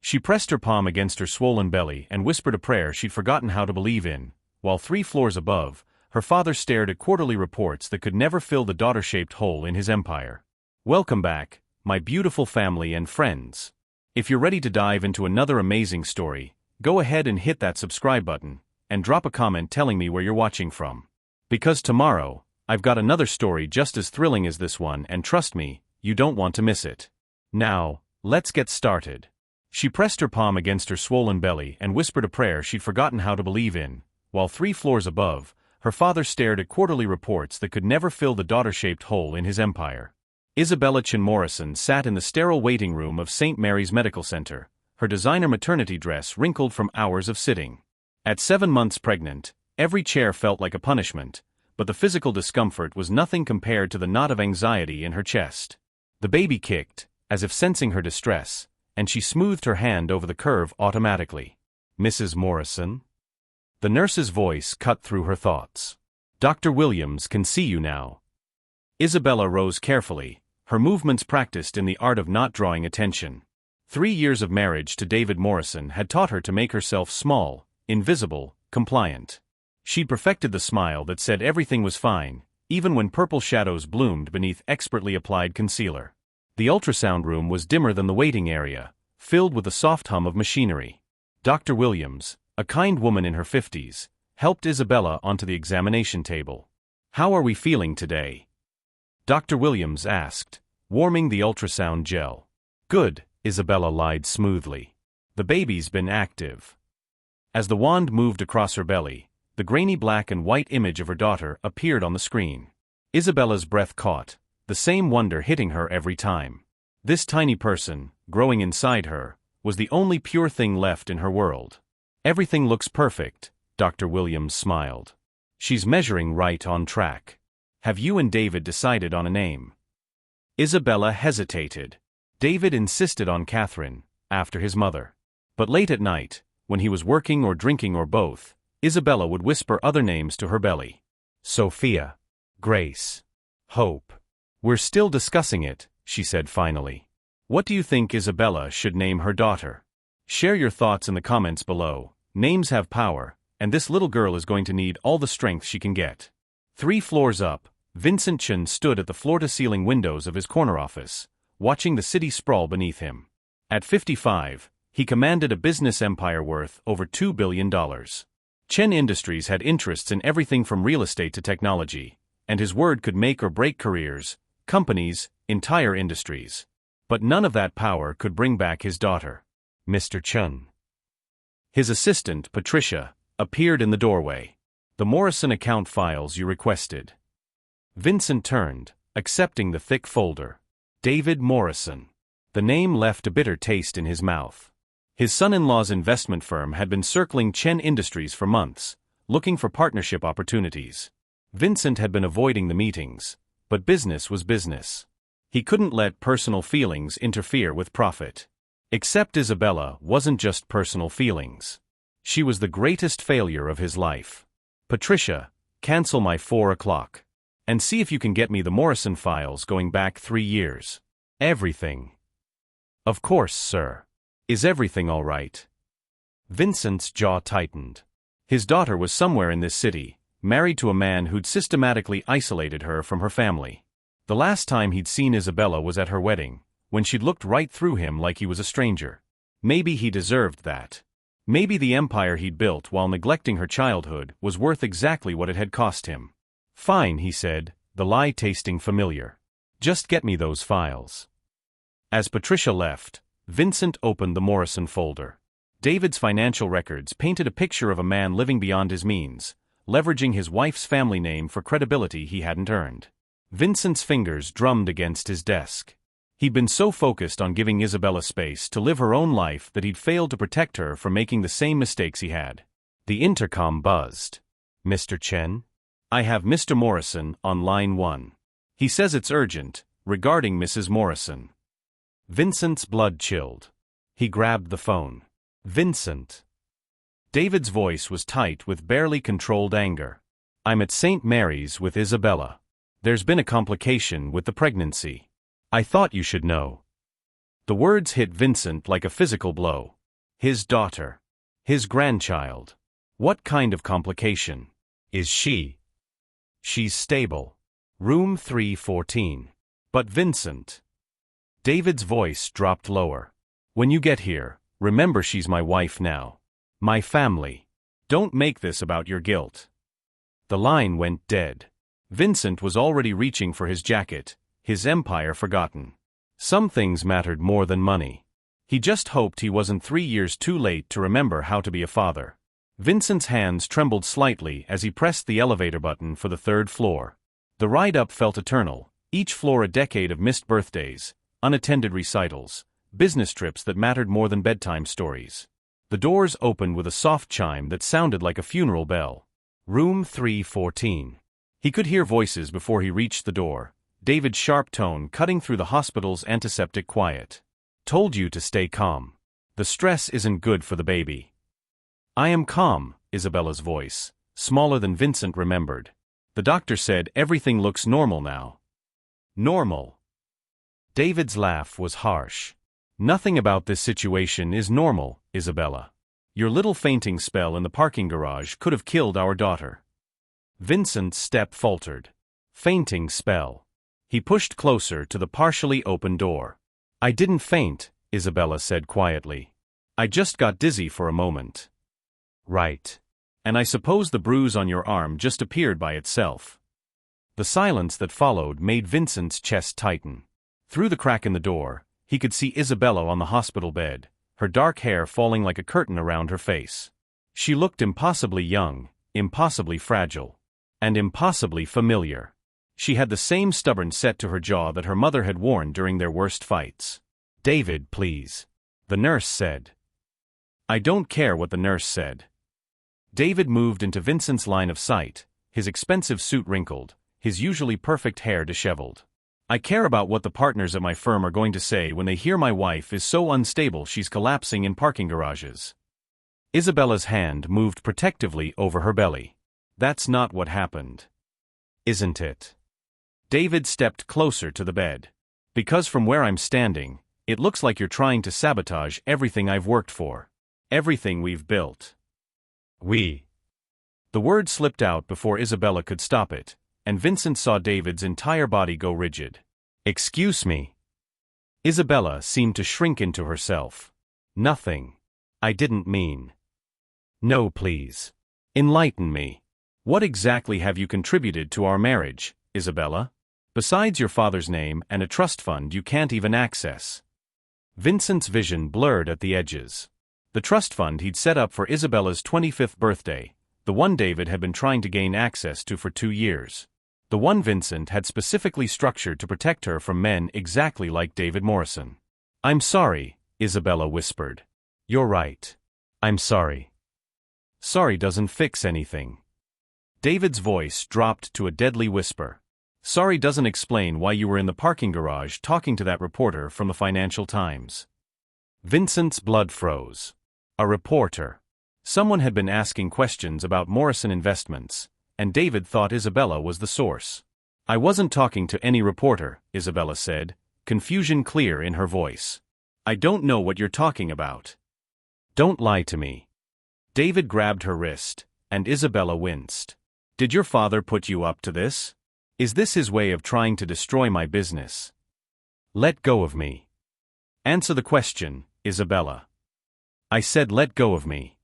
She pressed her palm against her swollen belly and whispered a prayer she'd forgotten how to believe in, while 3 floors above, her father stared at quarterly reports that could never fill the daughter-shaped hole in his empire. Welcome back, my beautiful family and friends. If you're ready to dive into another amazing story, go ahead and hit that subscribe button, and drop a comment telling me where you're watching from. Because tomorrow, I've got another story just as thrilling as this one, and trust me, you don't want to miss it. Now, let's get started. She pressed her palm against her swollen belly and whispered a prayer she'd forgotten how to believe in, while 3 floors above, her father stared at quarterly reports that could never fill the daughter-shaped hole in his empire. Isabella Chin Morrison sat in the sterile waiting room of St. Mary's Medical Center, her designer maternity dress wrinkled from hours of sitting. At 7 months pregnant, every chair felt like a punishment, but the physical discomfort was nothing compared to the knot of anxiety in her chest. The baby kicked, as if sensing her distress, and she smoothed her hand over the curve automatically. "Mrs. Morrison?" The nurse's voice cut through her thoughts. "Dr. Williams can see you now." Isabella rose carefully, her movements practiced in the art of not drawing attention. 3 years of marriage to David Morrison had taught her to make herself small, invisible, compliant. She'd perfected the smile that said everything was fine, even when purple shadows bloomed beneath expertly applied concealer. The ultrasound room was dimmer than the waiting area, filled with a soft hum of machinery. Dr. Williams, a kind woman in her 50s, helped Isabella onto the examination table. "How are we feeling today?" Dr. Williams asked, warming the ultrasound gel. "Good," Isabella lied smoothly. "The baby's been active." As the wand moved across her belly, the grainy black and white image of her daughter appeared on the screen. Isabella's breath caught, the same wonder hitting her every time. This tiny person, growing inside her, was the only pure thing left in her world. "Everything looks perfect," Dr. Williams smiled. "She's measuring right on track. Have you and David decided on a name?" Isabella hesitated. David insisted on Catherine, after his mother. But late at night, when he was working or drinking or both, Isabella would whisper other names to her belly. "Sophia. Grace. Hope." "We're still discussing it," she said finally. "What do you think Isabella should name her daughter?" Share your thoughts in the comments below. Names have power, and this little girl is going to need all the strength she can get. 3 floors up, Vincent Chin stood at the floor-to-ceiling windows of his corner office, watching the city sprawl beneath him. At 55, he commanded a business empire worth over $2 billion. Chen Industries had interests in everything from real estate to technology, and his word could make or break careers, companies, entire industries. But none of that power could bring back his daughter. "Mr. Chen." His assistant, Patricia, appeared in the doorway. "The Morrison account files you requested." Vincent turned, accepting the thick folder. David Morrison. The name left a bitter taste in his mouth. His son-in-law's investment firm had been circling Chen Industries for months, looking for partnership opportunities. Vincent had been avoiding the meetings, but business was business. He couldn't let personal feelings interfere with profit. Except Isabella wasn't just personal feelings. She was the greatest failure of his life. "Patricia, cancel my 4 o'clock. And see if you can get me the Morrison files going back 3 years. Everything." "Of course, sir. Is everything all right?" Vincent's jaw tightened. His daughter was somewhere in this city, married to a man who'd systematically isolated her from her family. The last time he'd seen Isabella was at her wedding, when she'd looked right through him like he was a stranger. Maybe he deserved that. Maybe the empire he'd built while neglecting her childhood was worth exactly what it had cost him. "Fine," he said, the lie tasting familiar. "Just get me those files." As Patricia left, Vincent opened the Morrison folder. David's financial records painted a picture of a man living beyond his means, leveraging his wife's family name for credibility he hadn't earned. Vincent's fingers drummed against his desk. He'd been so focused on giving Isabella space to live her own life that he'd failed to protect her from making the same mistakes he had. The intercom buzzed. "Mr. Chen? I have Mr. Morrison on line 1. He says it's urgent, regarding Mrs. Morrison." Vincent's blood chilled. He grabbed the phone. "Vincent." David's voice was tight with barely controlled anger. "I'm at St. Mary's with Isabella. There's been a complication with the pregnancy. I thought you should know." The words hit Vincent like a physical blow. His daughter. His grandchild. What kind of complication? Is she? She's stable. Room 314. But Vincent. David's voice dropped lower. When you get here, remember she's my wife now. My family. Don't make this about your guilt. The line went dead. Vincent was already reaching for his jacket, his empire forgotten. Some things mattered more than money. He just hoped he wasn't 3 years too late to remember how to be a father. Vincent's hands trembled slightly as he pressed the elevator button for the 3rd floor. The ride up felt eternal, each floor a decade of missed birthdays, unattended recitals, business trips that mattered more than bedtime stories. The doors opened with a soft chime that sounded like a funeral bell. Room 314. He could hear voices before he reached the door, David's sharp tone cutting through the hospital's antiseptic quiet. Told you to stay calm. The stress isn't good for the baby. I am calm, Isabella's voice, smaller than Vincent remembered. The doctor said everything looks normal now. Normal. David's laugh was harsh. Nothing about this situation is normal, Isabella. Your little fainting spell in the parking garage could have killed our daughter. Vincent's step faltered. Fainting spell. He pushed closer to the partially open door. I didn't faint, Isabella said quietly. I just got dizzy for a moment. Right. And I suppose the bruise on your arm just appeared by itself. The silence that followed made Vincent's chest tighten. Through the crack in the door, he could see Isabella on the hospital bed, her dark hair falling like a curtain around her face. She looked impossibly young, impossibly fragile, and impossibly familiar. She had the same stubborn set to her jaw that her mother had worn during their worst fights. David, please. The nurse said. I don't care what the nurse said. David moved into Vincent's line of sight, his expensive suit wrinkled, his usually perfect hair disheveled. I care about what the partners at my firm are going to say when they hear my wife is so unstable she's collapsing in parking garages. Isabella's hand moved protectively over her belly. That's not what happened. Isn't it? David stepped closer to the bed. Because from where I'm standing, it looks like you're trying to sabotage everything I've worked for. Everything we've built. We. The word slipped out before Isabella could stop it, and Vincent saw David's entire body go rigid. Excuse me. Isabella seemed to shrink into herself. Nothing. I didn't mean. No, please. Enlighten me. What exactly have you contributed to our marriage, Isabella? Besides your father's name and a trust fund you can't even access. Vincent's vision blurred at the edges. The trust fund he'd set up for Isabella's 25th birthday, the one David had been trying to gain access to for 2 years. The one Vincent had specifically structured to protect her from men exactly like David Morrison. I'm sorry, Isabella whispered. You're right. I'm sorry. Sorry doesn't fix anything. David's voice dropped to a deadly whisper. Sorry doesn't explain why you were in the parking garage talking to that reporter from the Financial Times. Vincent's blood froze. A reporter. Someone had been asking questions about Morrison Investments, and David thought Isabella was the source. I wasn't talking to any reporter, Isabella said, confusion clear in her voice. I don't know what you're talking about. Don't lie to me. David grabbed her wrist, and Isabella winced. Did your father put you up to this? Is this his way of trying to destroy my business? Let go of me. Answer the question, Isabella. I said let go of me.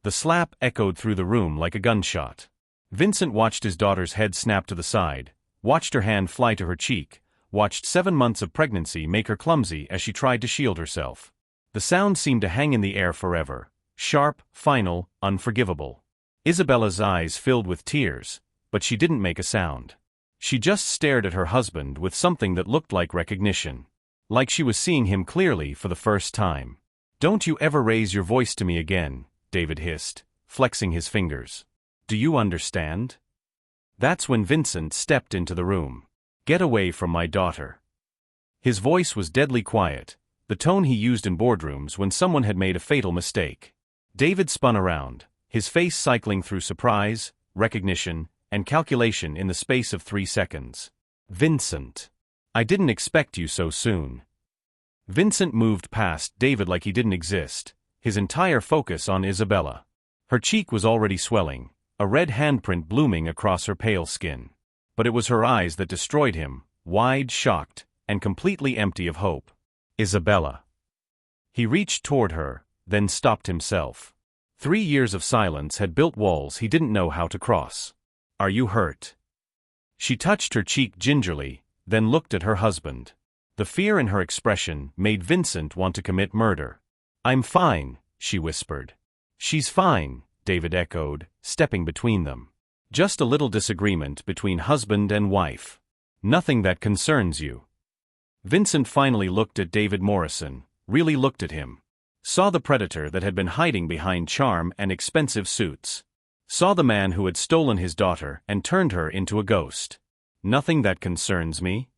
The slap echoed through the room like a gunshot. Vincent watched his daughter's head snap to the side, watched her hand fly to her cheek, watched 7 months of pregnancy make her clumsy as she tried to shield herself. The sound seemed to hang in the air forever, sharp, final, unforgivable. Isabella's eyes filled with tears, but she didn't make a sound. She just stared at her husband with something that looked like recognition. Like she was seeing him clearly for the first time. Don't you ever raise your voice to me again, David hissed, flexing his fingers. Do you understand? That's when Vincent stepped into the room. Get away from my daughter. His voice was deadly quiet, the tone he used in boardrooms when someone had made a fatal mistake. David spun around, his face cycling through surprise, recognition, and calculation in the space of 3 seconds. Vincent. I didn't expect you so soon. Vincent moved past David like he didn't exist, his entire focus on Isabella. Her cheek was already swelling, a red handprint blooming across her pale skin. But it was her eyes that destroyed him, wide, shocked, and completely empty of hope. Isabella. He reached toward her, then stopped himself. 3 years of silence had built walls he didn't know how to cross. Are you hurt? She touched her cheek gingerly, then looked at her husband. The fear in her expression made Vincent want to commit murder. I'm fine, she whispered. She's fine, David echoed, stepping between them. Just a little disagreement between husband and wife. Nothing that concerns you. Vincent finally looked at David Morrison, really looked at him. Saw the predator that had been hiding behind charm and expensive suits. Saw the man who had stolen his daughter and turned her into a ghost. Nothing that concerns me?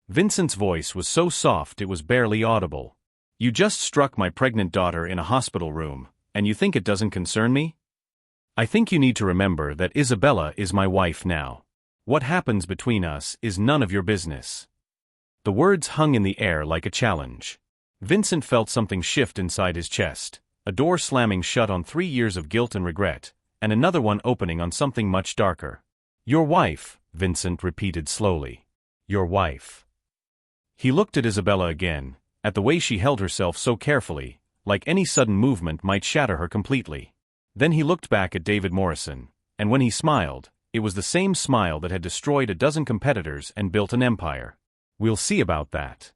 Vincent's voice was so soft it was barely audible. You just struck my pregnant daughter in a hospital room, and you think it doesn't concern me? I think you need to remember that Isabella is my wife now. What happens between us is none of your business. The words hung in the air like a challenge. Vincent felt something shift inside his chest, a door slamming shut on 3 years of guilt and regret, and another one opening on something much darker. Your wife, Vincent repeated slowly. Your wife. He looked at Isabella again, at the way she held herself so carefully, like any sudden movement might shatter her completely. Then he looked back at David Morrison, and when he smiled, it was the same smile that had destroyed a dozen competitors and built an empire. We'll see about that.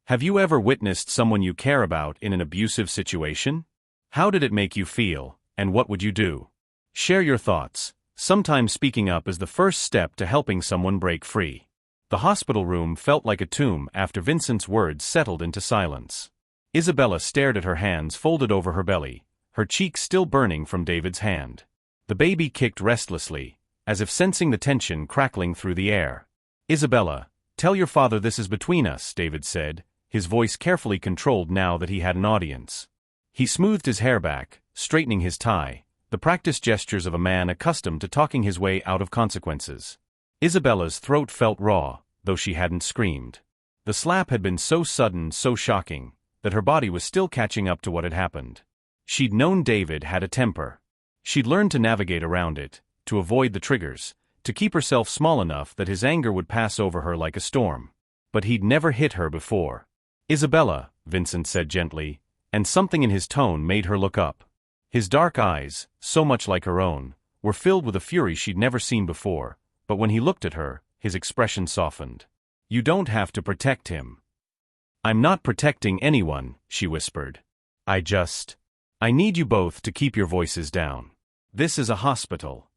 Have you ever witnessed someone you care about in an abusive situation? How did it make you feel, and what would you do? Share your thoughts. Sometimes speaking up is the first step to helping someone break free. The hospital room felt like a tomb after Vincent's words settled into silence. Isabella stared at her hands folded over her belly, her cheeks still burning from David's hand. The baby kicked restlessly, as if sensing the tension crackling through the air. Isabella, tell your father this is between us, David said, his voice carefully controlled now that he had an audience. He smoothed his hair back, straightening his tie, the practiced gestures of a man accustomed to talking his way out of consequences. Isabella's throat felt raw, though she hadn't screamed. The slap had been so sudden, so shocking, that her body was still catching up to what had happened. She'd known David had a temper. She'd learned to navigate around it, to avoid the triggers, to keep herself small enough that his anger would pass over her like a storm. But he'd never hit her before. Isabella, Vincent said gently, and something in his tone made her look up. His dark eyes, so much like her own, were filled with a fury she'd never seen before, but when he looked at her, his expression softened. You don't have to protect him. I'm not protecting anyone, she whispered. I need you both to keep your voices down. This is a hospital.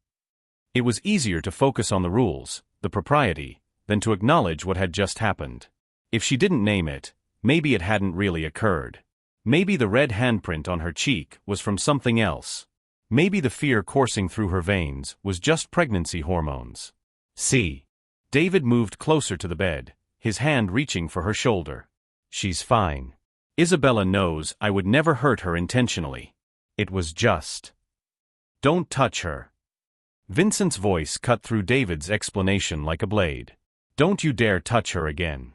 It was easier to focus on the rules, the propriety, than to acknowledge what had just happened. If she didn't name it, maybe it hadn't really occurred. Maybe the red handprint on her cheek was from something else. Maybe the fear coursing through her veins was just pregnancy hormones. See. David moved closer to the bed, his hand reaching for her shoulder. She's fine. Isabella knows I would never hurt her intentionally. It was just. Don't touch her. Vincent's voice cut through David's explanation like a blade. Don't you dare touch her again.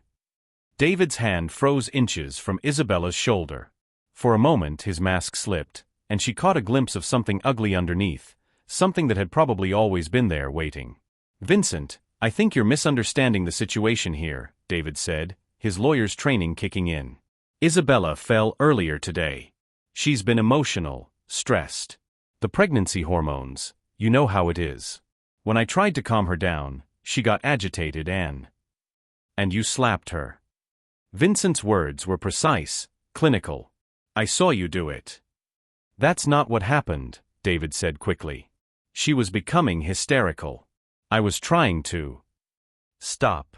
David's hand froze inches from Isabella's shoulder. For a moment his mask slipped, and she caught a glimpse of something ugly underneath, something that had probably always been there waiting. Vincent, I think you're misunderstanding the situation here, David said, his lawyer's training kicking in. Isabella fell earlier today. She's been emotional, stressed. The pregnancy hormones, you know how it is. When I tried to calm her down, she got agitated and you slapped her. Vincent's words were precise, clinical. I saw you do it. That's not what happened, David said quickly. She was becoming hysterical. I was trying to stop.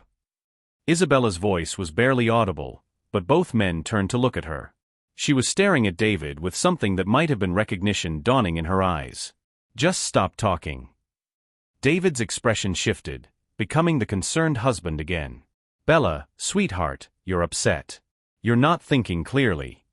Isabella's voice was barely audible, but both men turned to look at her. She was staring at David with something that might have been recognition dawning in her eyes. Just stop talking. David's expression shifted, becoming the concerned husband again. Bella, sweetheart, you're upset. You're not thinking clearly.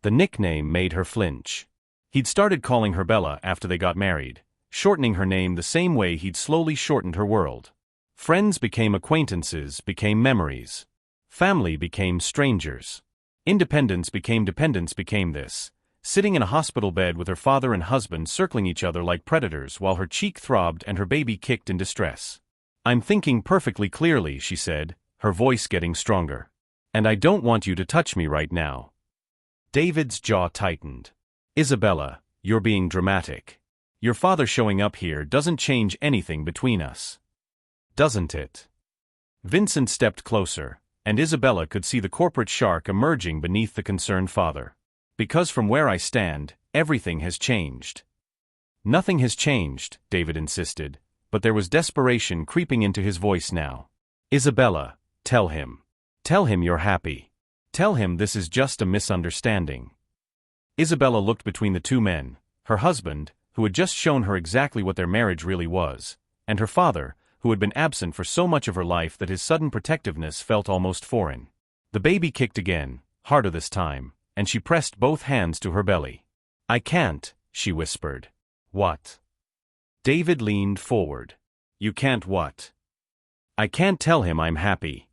The nickname made her flinch. He'd started calling her Bella after they got married, shortening her name the same way he'd slowly shortened her world. Friends became acquaintances, became memories. Family became strangers. Independence became dependence became this. Sitting in a hospital bed with her father and husband circling each other like predators while her cheek throbbed and her baby kicked in distress. "I'm thinking perfectly clearly," she said, her voice getting stronger. "And I don't want you to touch me right now." David's jaw tightened. "Isabella, you're being dramatic. Your father showing up here doesn't change anything between us. Doesn't it?" Vincent stepped closer, and Isabella could see the corporate shark emerging beneath the concerned father. "Because from where I stand, everything has changed." "Nothing has changed," David insisted, but there was desperation creeping into his voice now. "Isabella, tell him. Tell him you're happy. Tell him this is just a misunderstanding." Isabella looked between the two men, her husband, who had just shown her exactly what their marriage really was, and her father, who had been absent for so much of her life that his sudden protectiveness felt almost foreign. The baby kicked again, harder this time, and she pressed both hands to her belly. "I can't," she whispered. "What?" David leaned forward. "You can't what?" "I can't tell him I'm happy."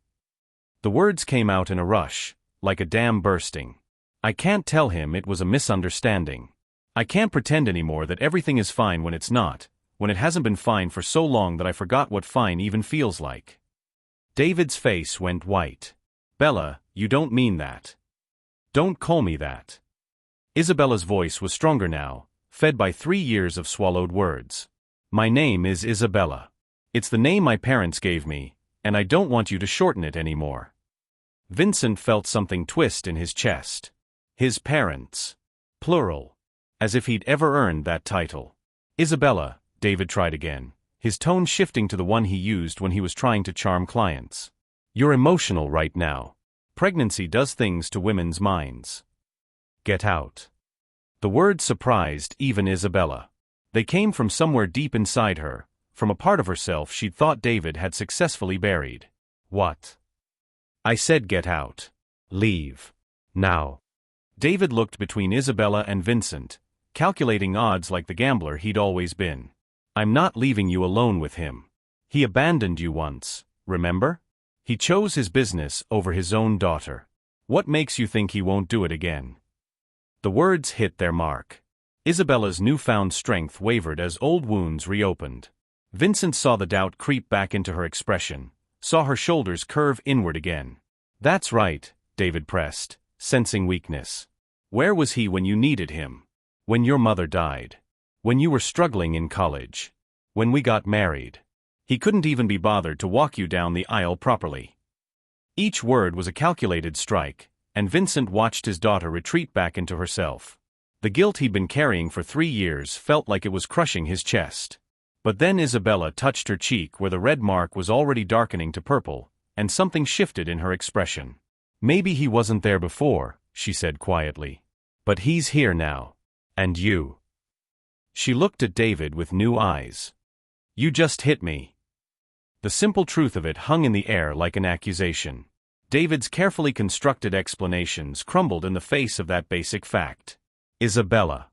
The words came out in a rush, like a dam bursting. "I can't tell him it was a misunderstanding. I can't pretend anymore that everything is fine when it's not, when it hasn't been fine for so long that I forgot what fine even feels like." David's face went white. "Bella, you don't mean that. Don't call me that." Isabella's voice was stronger now, fed by 3 years of swallowed words. "My name is Isabella. It's the name my parents gave me, and I don't want you to shorten it anymore." Vincent felt something twist in his chest. His parents. Plural. As if he'd ever earned that title. "Isabella," David tried again, his tone shifting to the one he used when he was trying to charm clients. "You're emotional right now. Pregnancy does things to women's minds. Get out." The words surprised even Isabella. They came from somewhere deep inside her, from a part of herself she'd thought David had successfully buried. "What?" "I said get out. Leave. Now." David looked between Isabella and Vincent, calculating odds like the gambler he'd always been. "I'm not leaving you alone with him. He abandoned you once, remember? He chose his business over his own daughter. What makes you think he won't do it again?" The words hit their mark. Isabella's newfound strength wavered as old wounds reopened. Vincent saw the doubt creep back into her expression, saw her shoulders curve inward again. "That's right," David pressed, sensing weakness. "Where was he when you needed him? When your mother died? When you were struggling in college? When we got married? He couldn't even be bothered to walk you down the aisle properly." Each word was a calculated strike, and Vincent watched his daughter retreat back into herself. The guilt he'd been carrying for 3 years felt like it was crushing his chest. But then Isabella touched her cheek where the red mark was already darkening to purple, and something shifted in her expression. "Maybe he wasn't there before," she said quietly. "But he's here now. And you." She looked at David with new eyes. "You just hit me." The simple truth of it hung in the air like an accusation. David's carefully constructed explanations crumbled in the face of that basic fact. "Isabella."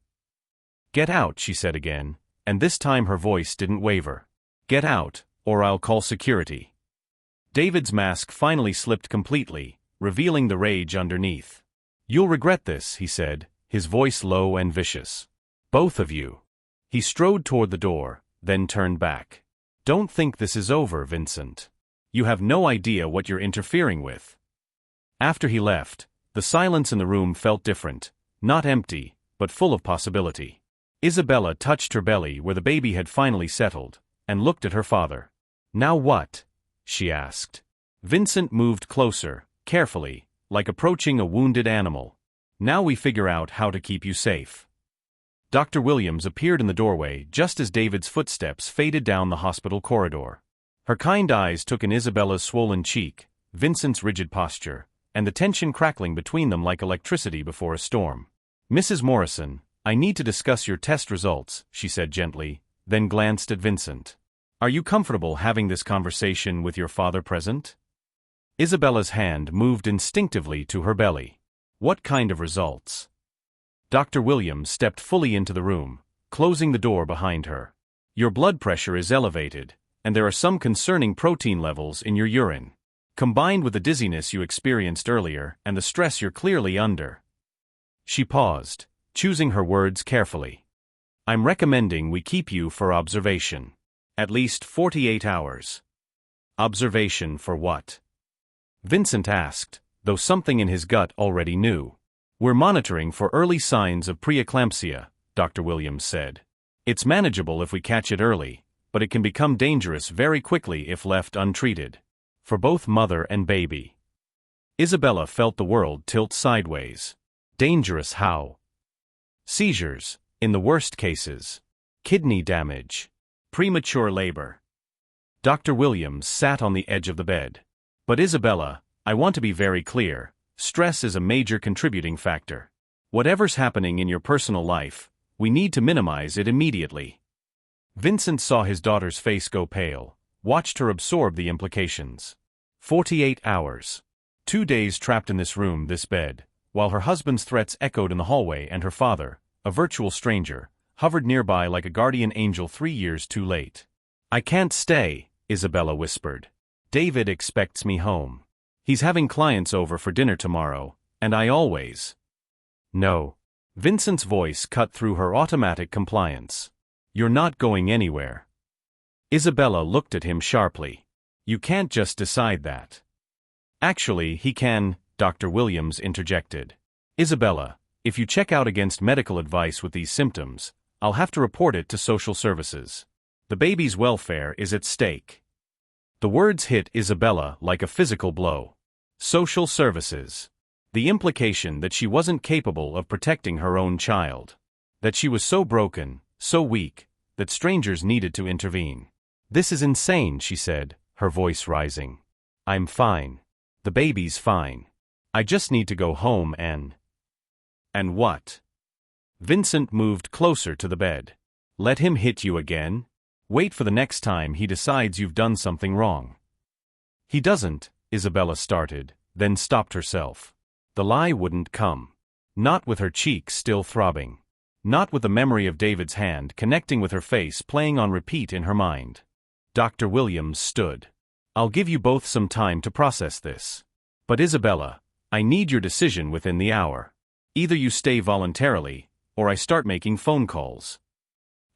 "Get out," she said again, and this time her voice didn't waver. "Get out, or I'll call security." David's mask finally slipped completely, revealing the rage underneath. "You'll regret this," he said, his voice low and vicious. "Both of you." He strode toward the door, then turned back. "Don't think this is over, Vincent. You have no idea what you're interfering with." After he left, the silence in the room felt different, not empty, but full of possibility. Isabella touched her belly where the baby had finally settled, and looked at her father. "Now what?" she asked. Vincent moved closer, carefully, like approaching a wounded animal. "Now we figure out how to keep you safe." Dr. Williams appeared in the doorway just as David's footsteps faded down the hospital corridor. Her kind eyes took in Isabella's swollen cheek, Vincent's rigid posture, and the tension crackling between them like electricity before a storm. "Mrs. Morrison, I need to discuss your test results," she said gently, then glanced at Vincent. "Are you comfortable having this conversation with your father present?" Isabella's hand moved instinctively to her belly. "What kind of results?" Dr. Williams stepped fully into the room, closing the door behind her. "Your blood pressure is elevated, and there are some concerning protein levels in your urine." combined with the dizziness you experienced earlier and the stress you're clearly under. She paused, choosing her words carefully. I'm recommending we keep you for observation. At least 48 hours. Observation for what? Vincent asked, though something in his gut already knew. We're monitoring for early signs of preeclampsia, Dr. Williams said. It's manageable if we catch it early, but it can become dangerous very quickly if left untreated. For both mother and baby. Isabella felt the world tilt sideways. Dangerous how? Seizures, in the worst cases. Kidney damage. Premature labor. Dr. Williams sat on the edge of the bed. But Isabella, I want to be very clear, stress is a major contributing factor. Whatever's happening in your personal life, we need to minimize it immediately. Vincent saw his daughter's face go pale, watched her absorb the implications. 48 hours. 2 days trapped in this room, this bed, while her husband's threats echoed in the hallway and her father, a virtual stranger, hovered nearby like a guardian angel 3 years too late. I can't stay, Isabella whispered. David expects me home. He's having clients over for dinner tomorrow, and I always... No. Vincent's voice cut through her automatic compliance. You're not going anywhere. Isabella looked at him sharply. You can't just decide that. Actually, he can, Dr. Williams interjected. Isabella, if you check out against medical advice with these symptoms, I'll have to report it to social services. The baby's welfare is at stake. The words hit Isabella like a physical blow. Social services. The implication that she wasn't capable of protecting her own child. That she was so broken, so weak, that strangers needed to intervene. This is insane, she said, her voice rising. I'm fine. The baby's fine. I just need to go home and... And what? Vincent moved closer to the bed. Let him hit you again? Wait for the next time he decides you've done something wrong. He doesn't, Isabella started, then stopped herself. The lie wouldn't come. Not with her cheeks still throbbing. Not with the memory of David's hand connecting with her face playing on repeat in her mind. Dr. Williams stood. I'll give you both some time to process this. But Isabella, I need your decision within the hour. Either you stay voluntarily, or I start making phone calls.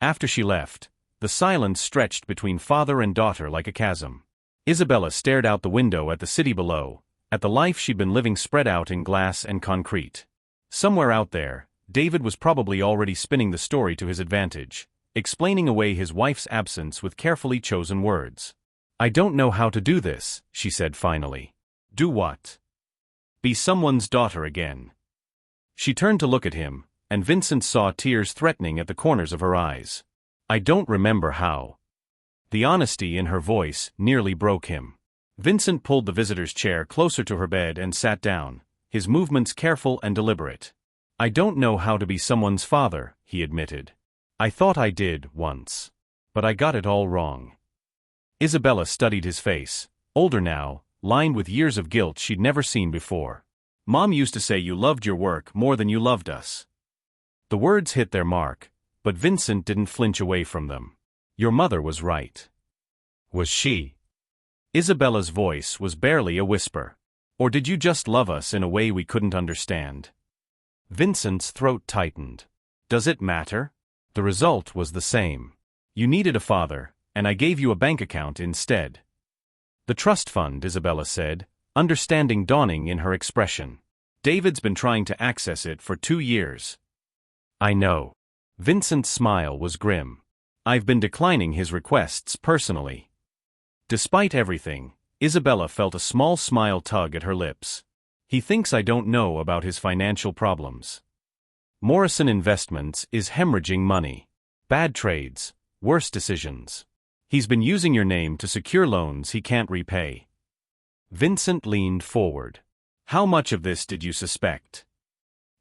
After she left, the silence stretched between father and daughter like a chasm. Isabella stared out the window at the city below, at the life she'd been living spread out in glass and concrete. Somewhere out there, David was probably already spinning the story to his advantage, explaining away his wife's absence with carefully chosen words. I don't know how to do this, she said finally. Do what? Be someone's daughter again. She turned to look at him, and Vincent saw tears threatening at the corners of her eyes. I don't remember how. The honesty in her voice nearly broke him. Vincent pulled the visitor's chair closer to her bed and sat down, his movements careful and deliberate. I don't know how to be someone's father, he admitted. I thought I did once. But I got it all wrong. Isabella studied his face, older now, lined with years of guilt she'd never seen before. Mom used to say you loved your work more than you loved us. The words hit their mark, but Vincent didn't flinch away from them. Your mother was right. Was she? Isabella's voice was barely a whisper. Or did you just love us in a way we couldn't understand? Vincent's throat tightened. Does it matter? The result was the same. You needed a father, and I gave you a bank account instead. The trust fund, Isabella said, understanding dawning in her expression. David's been trying to access it for 2 years. I know. Vincent's smile was grim. I've been declining his requests personally. Despite everything, Isabella felt a small smile tug at her lips. He thinks I don't know about his financial problems. Morrison Investments is hemorrhaging money. Bad trades, worse decisions. He's been using your name to secure loans he can't repay. Vincent leaned forward. How much of this did you suspect?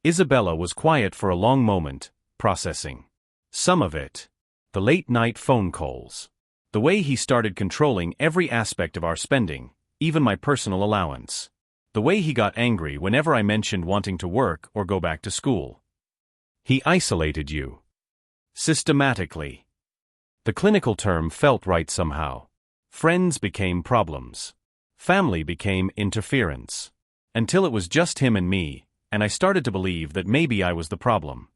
Isabella was quiet for a long moment, processing. Some of it. The late-night phone calls. The way he started controlling every aspect of our spending, even my personal allowance. The way he got angry whenever I mentioned wanting to work or go back to school. He isolated you. Systematically. The clinical term felt right somehow. Friends became problems. Family became interference. Until it was just him and me, and I started to believe that maybe I was the problem.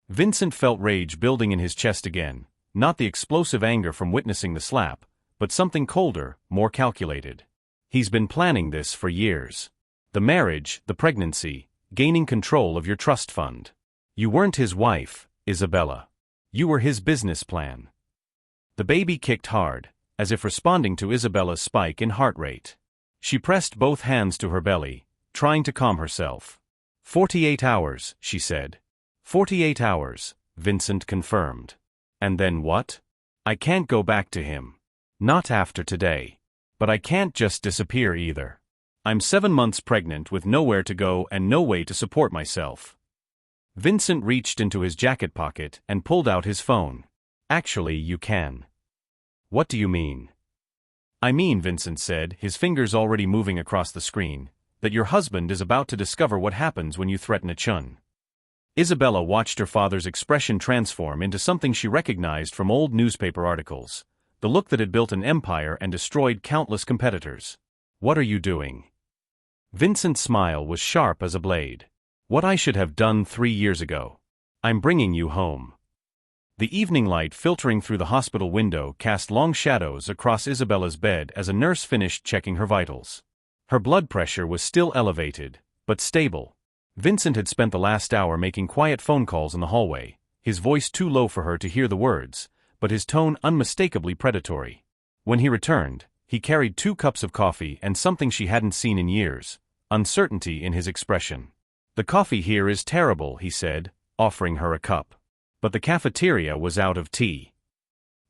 Vincent felt rage building in his chest again, not the explosive anger from witnessing the slap, but something colder, more calculated. He's been planning this for years. The marriage, the pregnancy, gaining control of your trust fund. You weren't his wife, Isabella. You were his business plan. The baby kicked hard, as if responding to Isabella's spike in heart rate. She pressed both hands to her belly, trying to calm herself. 48 hours, she said. 48 hours, Vincent confirmed. And then what? I can't go back to him. Not after today. But I can't just disappear either. I'm 7 months pregnant with nowhere to go and no way to support myself. Vincent reached into his jacket pocket and pulled out his phone. Actually, you can. What do you mean? I mean, Vincent said, his fingers already moving across the screen, that your husband is about to discover what happens when you threaten a chun. Isabella watched her father's expression transform into something she recognized from old newspaper articles, the look that had built an empire and destroyed countless competitors. What are you doing? Vincent's smile was sharp as a blade. What I should have done 3 years ago. I'm bringing you home. The evening light filtering through the hospital window cast long shadows across Isabella's bed as a nurse finished checking her vitals. Her blood pressure was still elevated, but stable. Vincent had spent the last hour making quiet phone calls in the hallway, his voice too low for her to hear the words, but his tone unmistakably predatory. When he returned, he carried 2 cups of coffee and something she hadn't seen in years, uncertainty in his expression. The coffee here is terrible, he said, offering her a cup. But the cafeteria was out of tea.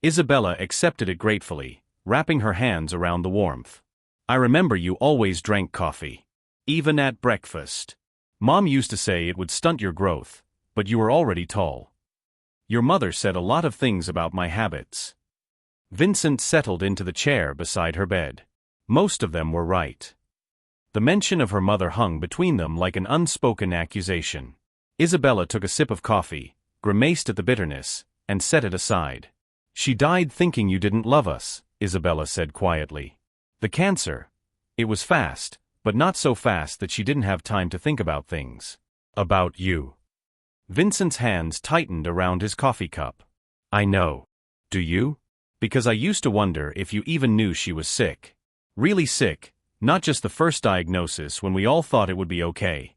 Isabella accepted it gratefully, wrapping her hands around the warmth. I remember you always drank coffee. Even at breakfast. Mom used to say it would stunt your growth, but you were already tall. Your mother said a lot of things about my habits. Vincent settled into the chair beside her bed. Most of them were right. The mention of her mother hung between them like an unspoken accusation. Isabella took a sip of coffee, grimaced at the bitterness, and set it aside. She died thinking you didn't love us, Isabella said quietly. The cancer. It was fast, but not so fast that she didn't have time to think about things. About you. Vincent's hands tightened around his coffee cup. I know. Do you? Because I used to wonder if you even knew she was sick. Really sick, not just the first diagnosis when we all thought it would be okay.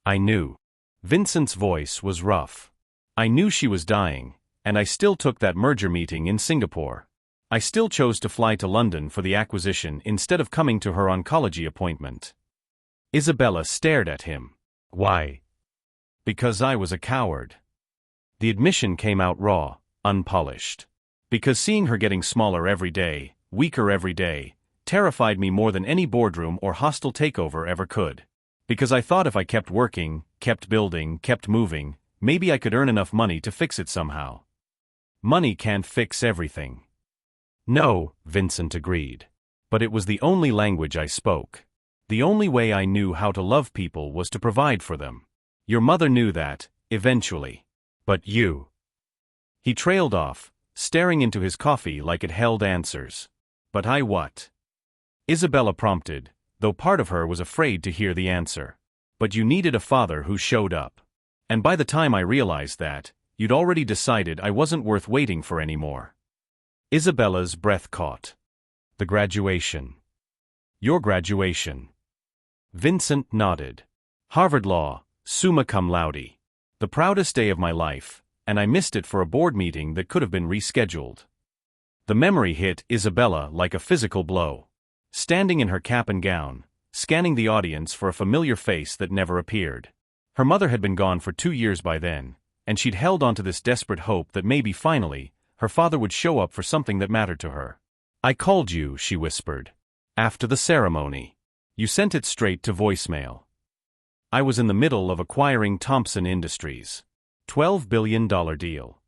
I knew. Vincent's voice was rough. I knew she was dying, and I still took that merger meeting in Singapore. I still chose to fly to London for the acquisition instead of coming to her oncology appointment. Isabella stared at him. Why? Because I was a coward. The admission came out raw, unpolished. Because seeing her getting smaller every day, weaker every day, terrified me more than any boardroom or hostile takeover ever could. Because I thought if I kept working, kept building, kept moving, maybe I could earn enough money to fix it somehow. Money can't fix everything. No, Vincent agreed. But it was the only language I spoke. The only way I knew how to love people was to provide for them. Your mother knew that, eventually. But you. He trailed off, staring into his coffee like it held answers. But I what? Isabella prompted, though part of her was afraid to hear the answer. But you needed a father who showed up. And by the time I realized that, you'd already decided I wasn't worth waiting for anymore. Isabella's breath caught. The graduation. Your graduation. Vincent nodded. Harvard Law, summa cum laude. The proudest day of my life, and I missed it for a board meeting that could have been rescheduled. The memory hit Isabella like a physical blow. Standing in her cap and gown, scanning the audience for a familiar face that never appeared. Her mother had been gone for 2 years by then, and she'd held on to this desperate hope that maybe finally, her father would show up for something that mattered to her. I called you, she whispered. After the ceremony. You sent it straight to voicemail. I was in the middle of acquiring Thompson Industries. $12 billion deal.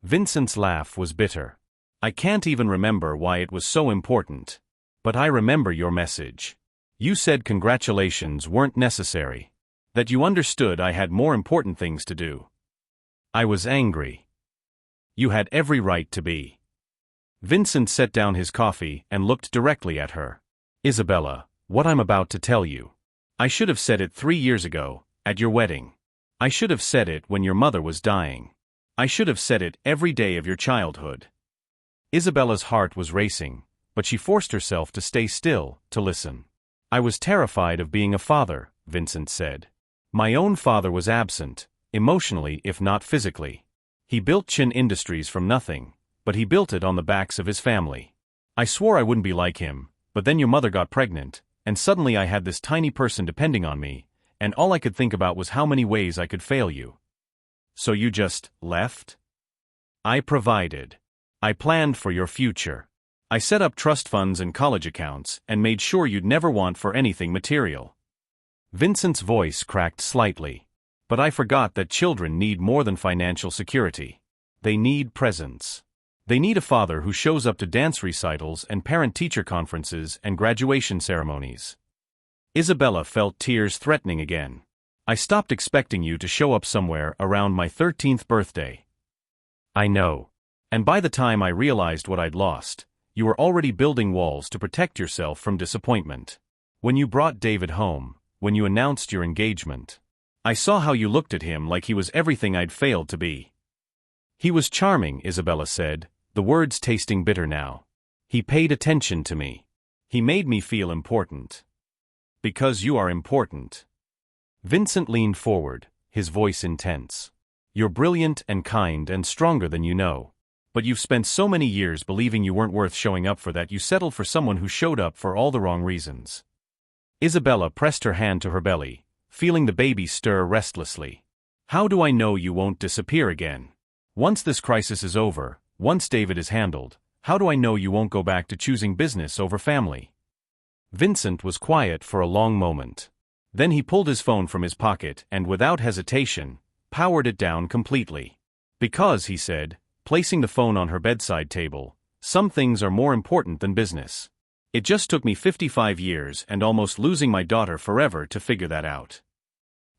Vincent's laugh was bitter. I can't even remember why it was so important. But I remember your message. You said congratulations weren't necessary. That you understood I had more important things to do. I was angry. You had every right to be. Vincent set down his coffee and looked directly at her. Isabella, what I'm about to tell you. I should have said it 3 years ago, at your wedding. I should have said it when your mother was dying. I should have said it every day of your childhood. Isabella's heart was racing, but she forced herself to stay still, to listen. I was terrified of being a father, Vincent said. My own father was absent, emotionally if not physically. He built Chin Industries from nothing, but he built it on the backs of his family. I swore I wouldn't be like him, but then your mother got pregnant, and suddenly I had this tiny person depending on me, and all I could think about was how many ways I could fail you. So you just left? I provided. I planned for your future. I set up trust funds and college accounts and made sure you'd never want for anything material. Vincent's voice cracked slightly. But I forgot that children need more than financial security. They need presence. They need a father who shows up to dance recitals and parent-teacher conferences and graduation ceremonies. Isabella felt tears threatening again. I stopped expecting you to show up somewhere around my 13th birthday. I know. And by the time I realized what I'd lost, you were already building walls to protect yourself from disappointment. When you brought David home, when you announced your engagement, I saw how you looked at him like he was everything I'd failed to be. He was charming, Isabella said, the words tasting bitter now. He paid attention to me. He made me feel important. Because you are important. Vincent leaned forward, his voice intense. You're brilliant and kind and stronger than you know. But you've spent so many years believing you weren't worth showing up for that you settled for someone who showed up for all the wrong reasons. Isabella pressed her hand to her belly, feeling the baby stir restlessly. How do I know you won't disappear again? Once this crisis is over, once David is handled, how do I know you won't go back to choosing business over family? Vincent was quiet for a long moment. Then he pulled his phone from his pocket and without hesitation, powered it down completely. Because, he said, placing the phone on her bedside table, some things are more important than business. It just took me 55 years and almost losing my daughter forever to figure that out.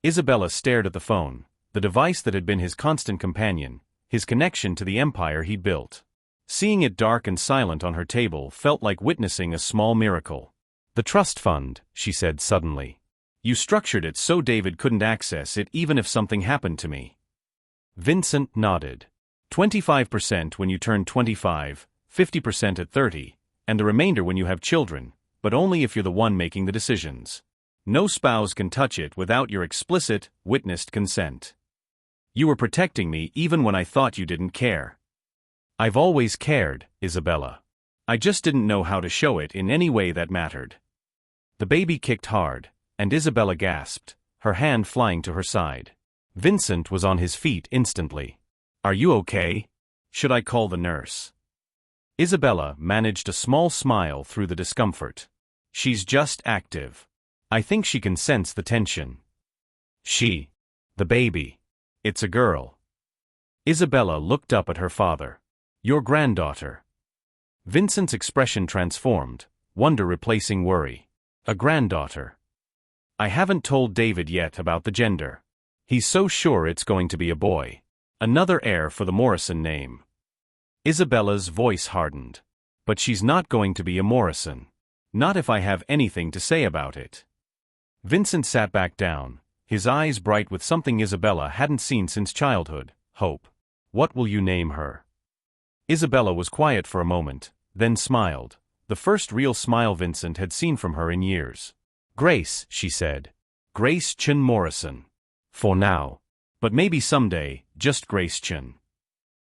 Isabella stared at the phone, the device that had been his constant companion, his connection to the empire he'd built. Seeing it dark and silent on her table felt like witnessing a small miracle. The trust fund, she said suddenly. You structured it so David couldn't access it even if something happened to me. Vincent nodded. 25% when you turn 25, 50% at 30, and the remainder when you have children, but only if you're the one making the decisions. No spouse can touch it without your explicit, witnessed consent. You were protecting me even when I thought you didn't care. I've always cared, Isabella. I just didn't know how to show it in any way that mattered. The baby kicked hard, and Isabella gasped, her hand flying to her side. Vincent was on his feet instantly. Are you okay? Should I call the nurse? Isabella managed a small smile through the discomfort. She's just active. I think she can sense the tension. She. The baby. It's a girl. Isabella looked up at her father. Your granddaughter. Vincent's expression transformed, wonder replacing worry. A granddaughter. I haven't told David yet about the gender. He's so sure it's going to be a boy. Another heir for the Morrison name. Isabella's voice hardened. But she's not going to be a Morrison. Not if I have anything to say about it. Vincent sat back down, his eyes bright with something Isabella hadn't seen since childhood, hope. What will you name her? Isabella was quiet for a moment, then smiled, the first real smile Vincent had seen from her in years. Grace, she said. Grace Chin Morrison. For now. But maybe someday, just Grace Chin.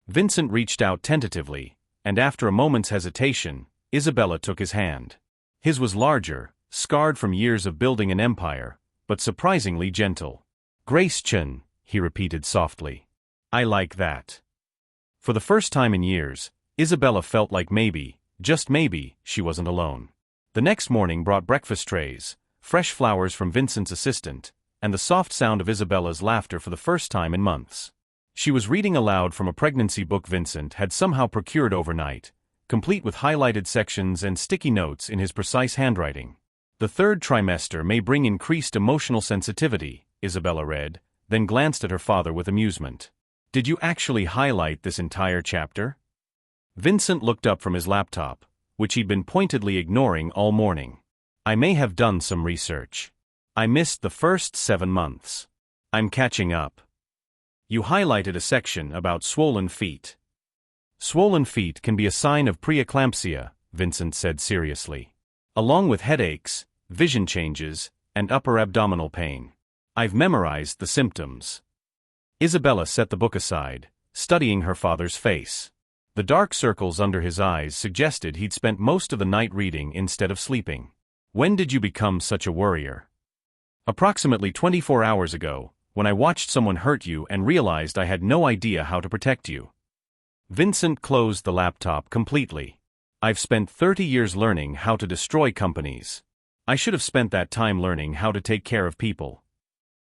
Vincent reached out tentatively, and after a moment's hesitation, Isabella took his hand. His was larger, scarred from years of building an empire, but surprisingly gentle. Grace Chin, he repeated softly. I like that. For the first time in years, Isabella felt like maybe, just maybe, she wasn't alone. The next morning brought breakfast trays, fresh flowers from Vincent's assistant, and the soft sound of Isabella's laughter for the first time in months. She was reading aloud from a pregnancy book Vincent had somehow procured overnight, complete with highlighted sections and sticky notes in his precise handwriting. The third trimester may bring increased emotional sensitivity, Isabella read, then glanced at her father with amusement. Did you actually highlight this entire chapter? Vincent looked up from his laptop, which he'd been pointedly ignoring all morning. I may have done some research. I missed the first 7 months. I'm catching up. You highlighted a section about swollen feet. Swollen feet can be a sign of preeclampsia, Vincent said seriously. Along with headaches, vision changes, and upper abdominal pain. I've memorized the symptoms. Isabella set the book aside, studying her father's face. The dark circles under his eyes suggested he'd spent most of the night reading instead of sleeping. When did you become such a worrier? Approximately 24 hours ago, when I watched someone hurt you and realized I had no idea how to protect you. Vincent closed the laptop completely. I've spent 30 years learning how to destroy companies. I should have spent that time learning how to take care of people.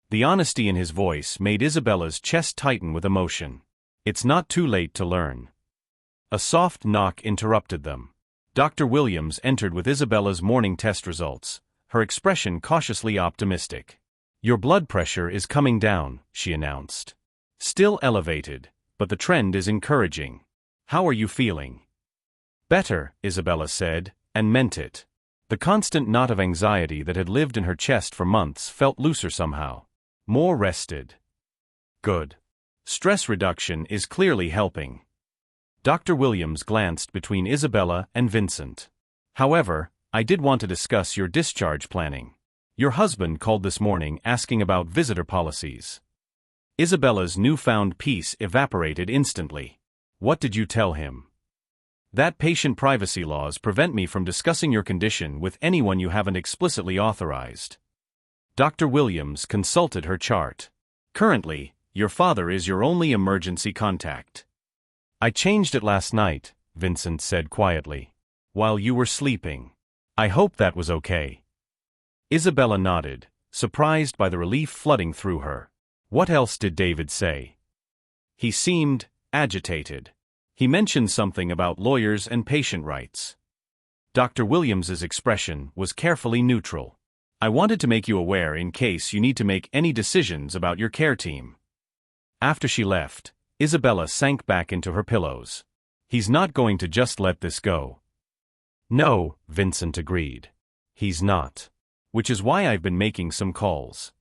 The honesty in his voice made Isabella's chest tighten with emotion. It's not too late to learn. A soft knock interrupted them. Dr. Williams entered with Isabella's morning test results, her expression cautiously optimistic. Your blood pressure is coming down, she announced. Still elevated, but the trend is encouraging. How are you feeling? Better, Isabella said, and meant it. The constant knot of anxiety that had lived in her chest for months felt looser somehow. More rested. Good. Stress reduction is clearly helping. Dr. Williams glanced between Isabella and Vincent. However, I did want to discuss your discharge planning. Your husband called this morning asking about visitor policies. Isabella's newfound peace evaporated instantly. What did you tell him? That patient privacy laws prevent me from discussing your condition with anyone you haven't explicitly authorized. Dr. Williams consulted her chart. Currently, your father is your only emergency contact. I changed it last night, Vincent said quietly. While you were sleeping. I hope that was okay. Isabella nodded, surprised by the relief flooding through her. What else did David say? He seemed agitated. He mentioned something about lawyers and patient rights. Dr. Williams's expression was carefully neutral. I wanted to make you aware in case you need to make any decisions about your care team. After she left, Isabella sank back into her pillows. He's not going to just let this go. No, Vincent agreed. He's not. Which is why I've been making some calls.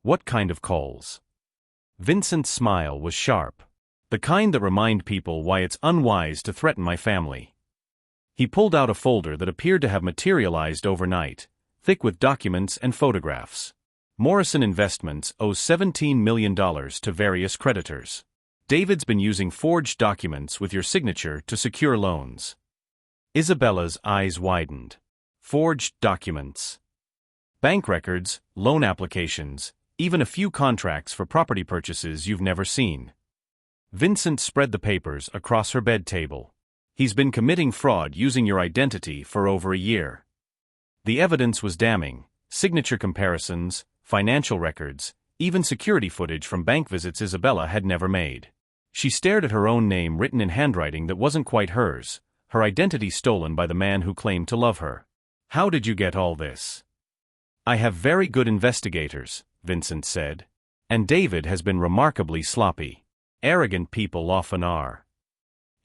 What kind of calls? Vincent's smile was sharp. The kind that remind people why it's unwise to threaten my family. He pulled out a folder that appeared to have materialized overnight, thick with documents and photographs. Morrison Investments owes $17 million to various creditors. David's been using forged documents with your signature to secure loans. Isabella's eyes widened. Forged documents. Bank records, loan applications, even a few contracts for property purchases you've never seen. Vincent spread the papers across her bed table. He's been committing fraud using your identity for over a year. The evidence was damning: signature comparisons, financial records, even security footage from bank visits Isabella had never made. She stared at her own name written in handwriting that wasn't quite hers, her identity stolen by the man who claimed to love her. How did you get all this? I have very good investigators, Vincent said. And David has been remarkably sloppy. Arrogant people often are.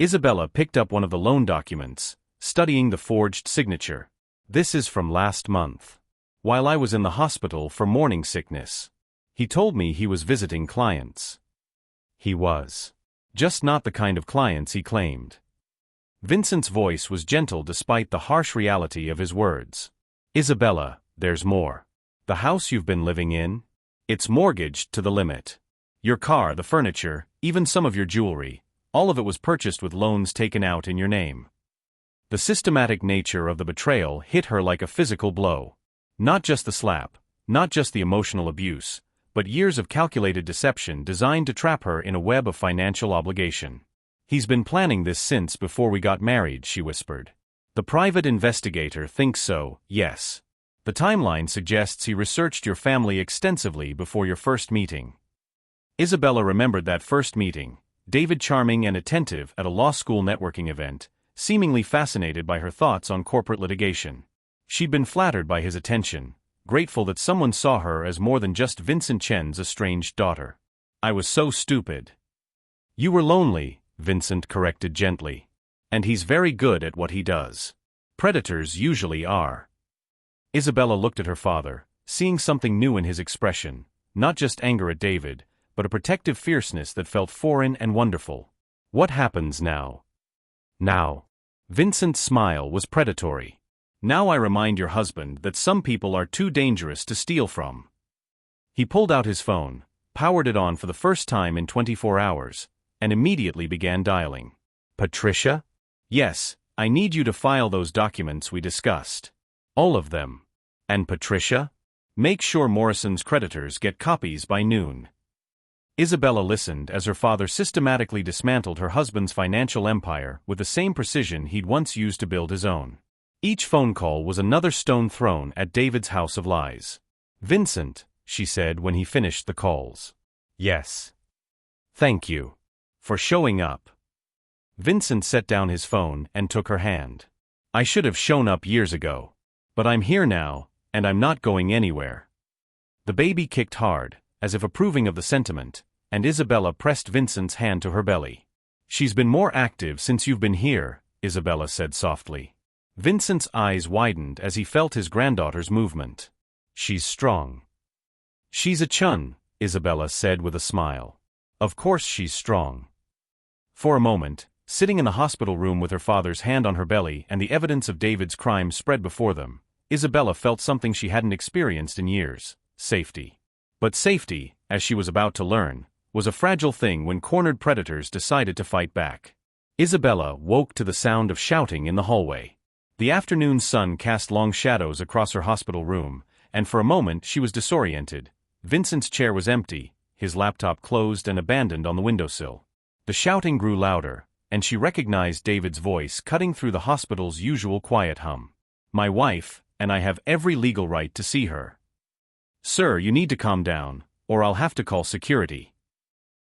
Isabella picked up one of the loan documents, studying the forged signature. This is from last month. While I was in the hospital for morning sickness. He told me he was visiting clients. He was. Just not the kind of clients he claimed. Vincent's voice was gentle despite the harsh reality of his words. Isabella, there's more. The house you've been living in? It's mortgaged to the limit. Your car, the furniture, even some of your jewelry, all of it was purchased with loans taken out in your name. The systematic nature of the betrayal hit her like a physical blow. Not just the slap, not just the emotional abuse, but years of calculated deception designed to trap her in a web of financial obligation. He's been planning this since before we got married, she whispered. The private investigator thinks so, yes. The timeline suggests he researched your family extensively before your first meeting. Isabella remembered that first meeting, David charming and attentive at a law school networking event, seemingly fascinated by her thoughts on corporate litigation. She'd been flattered by his attention, grateful that someone saw her as more than just Vincent Chen's estranged daughter. I was so stupid. You were lonely, Vincent corrected gently. And he's very good at what he does. Predators usually are. Isabella looked at her father, seeing something new in his expression, not just anger at David, but a protective fierceness that felt foreign and wonderful. What happens now? Now. Vincent's smile was predatory. Now I remind your husband that some people are too dangerous to steal from. He pulled out his phone, powered it on for the first time in 24 hours, and immediately began dialing. Patricia? Yes, I need you to file those documents we discussed. All of them. And Patricia? Make sure Morrison's creditors get copies by noon. Isabella listened as her father systematically dismantled her husband's financial empire with the same precision he'd once used to build his own. Each phone call was another stone thrown at David's house of lies. Vincent, she said when he finished the calls. Yes. Thank you. For showing up. Vincent set down his phone and took her hand. I should have shown up years ago. But I'm here now, and I'm not going anywhere. The baby kicked hard, as if approving of the sentiment, and Isabella pressed Vincent's hand to her belly. She's been more active since you've been here, Isabella said softly. Vincent's eyes widened as he felt his granddaughter's movement. She's strong. She's a chun, Isabella said with a smile. Of course she's strong. For a moment, sitting in the hospital room with her father's hand on her belly and the evidence of David's crime spread before them, Isabella felt something she hadn't experienced in years: safety. But safety, as she was about to learn, was a fragile thing when cornered predators decided to fight back. Isabella woke to the sound of shouting in the hallway. The afternoon sun cast long shadows across her hospital room, and for a moment she was disoriented. Vincent's chair was empty, his laptop closed and abandoned on the windowsill. The shouting grew louder, and she recognized David's voice cutting through the hospital's usual quiet hum. My wife, and I have every legal right to see her. Sir, you need to calm down, or I'll have to call security.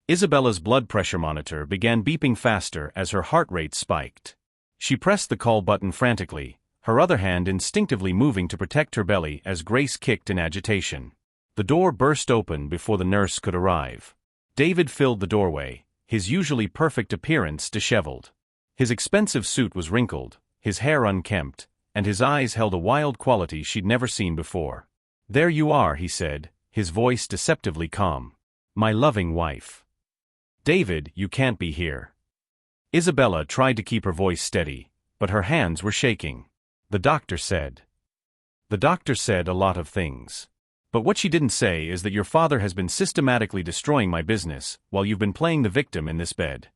Isabella's blood pressure monitor began beeping faster as her heart rate spiked. She pressed the call button frantically, her other hand instinctively moving to protect her belly as Grace kicked in agitation. The door burst open before the nurse could arrive. David filled the doorway, his usually perfect appearance disheveled. His expensive suit was wrinkled, his hair unkempt, and his eyes held a wild quality she'd never seen before. There you are, he said, his voice deceptively calm. My loving wife. David, you can't be here. Isabella tried to keep her voice steady, but her hands were shaking. The doctor said. The doctor said a lot of things. But what she didn't say is that your father has been systematically destroying my business while you've been playing the victim in this bed.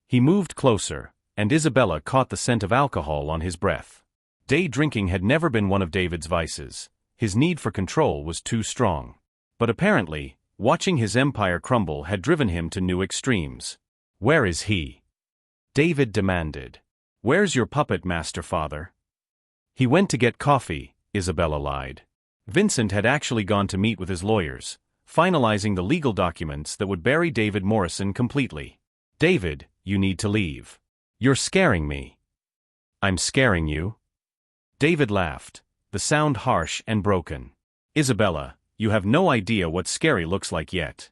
He moved closer, and Isabella caught the scent of alcohol on his breath. Day drinking had never been one of David's vices. His need for control was too strong. But apparently, watching his empire crumble had driven him to new extremes. Where is he? David demanded. Where's your puppet master, father? He went to get coffee, Isabella lied. Vincent had actually gone to meet with his lawyers, finalizing the legal documents that would bury David Morrison completely. David, you need to leave. You're scaring me. I'm scaring you? David laughed, the sound harsh and broken. Isabella, you have no idea what scary looks like yet.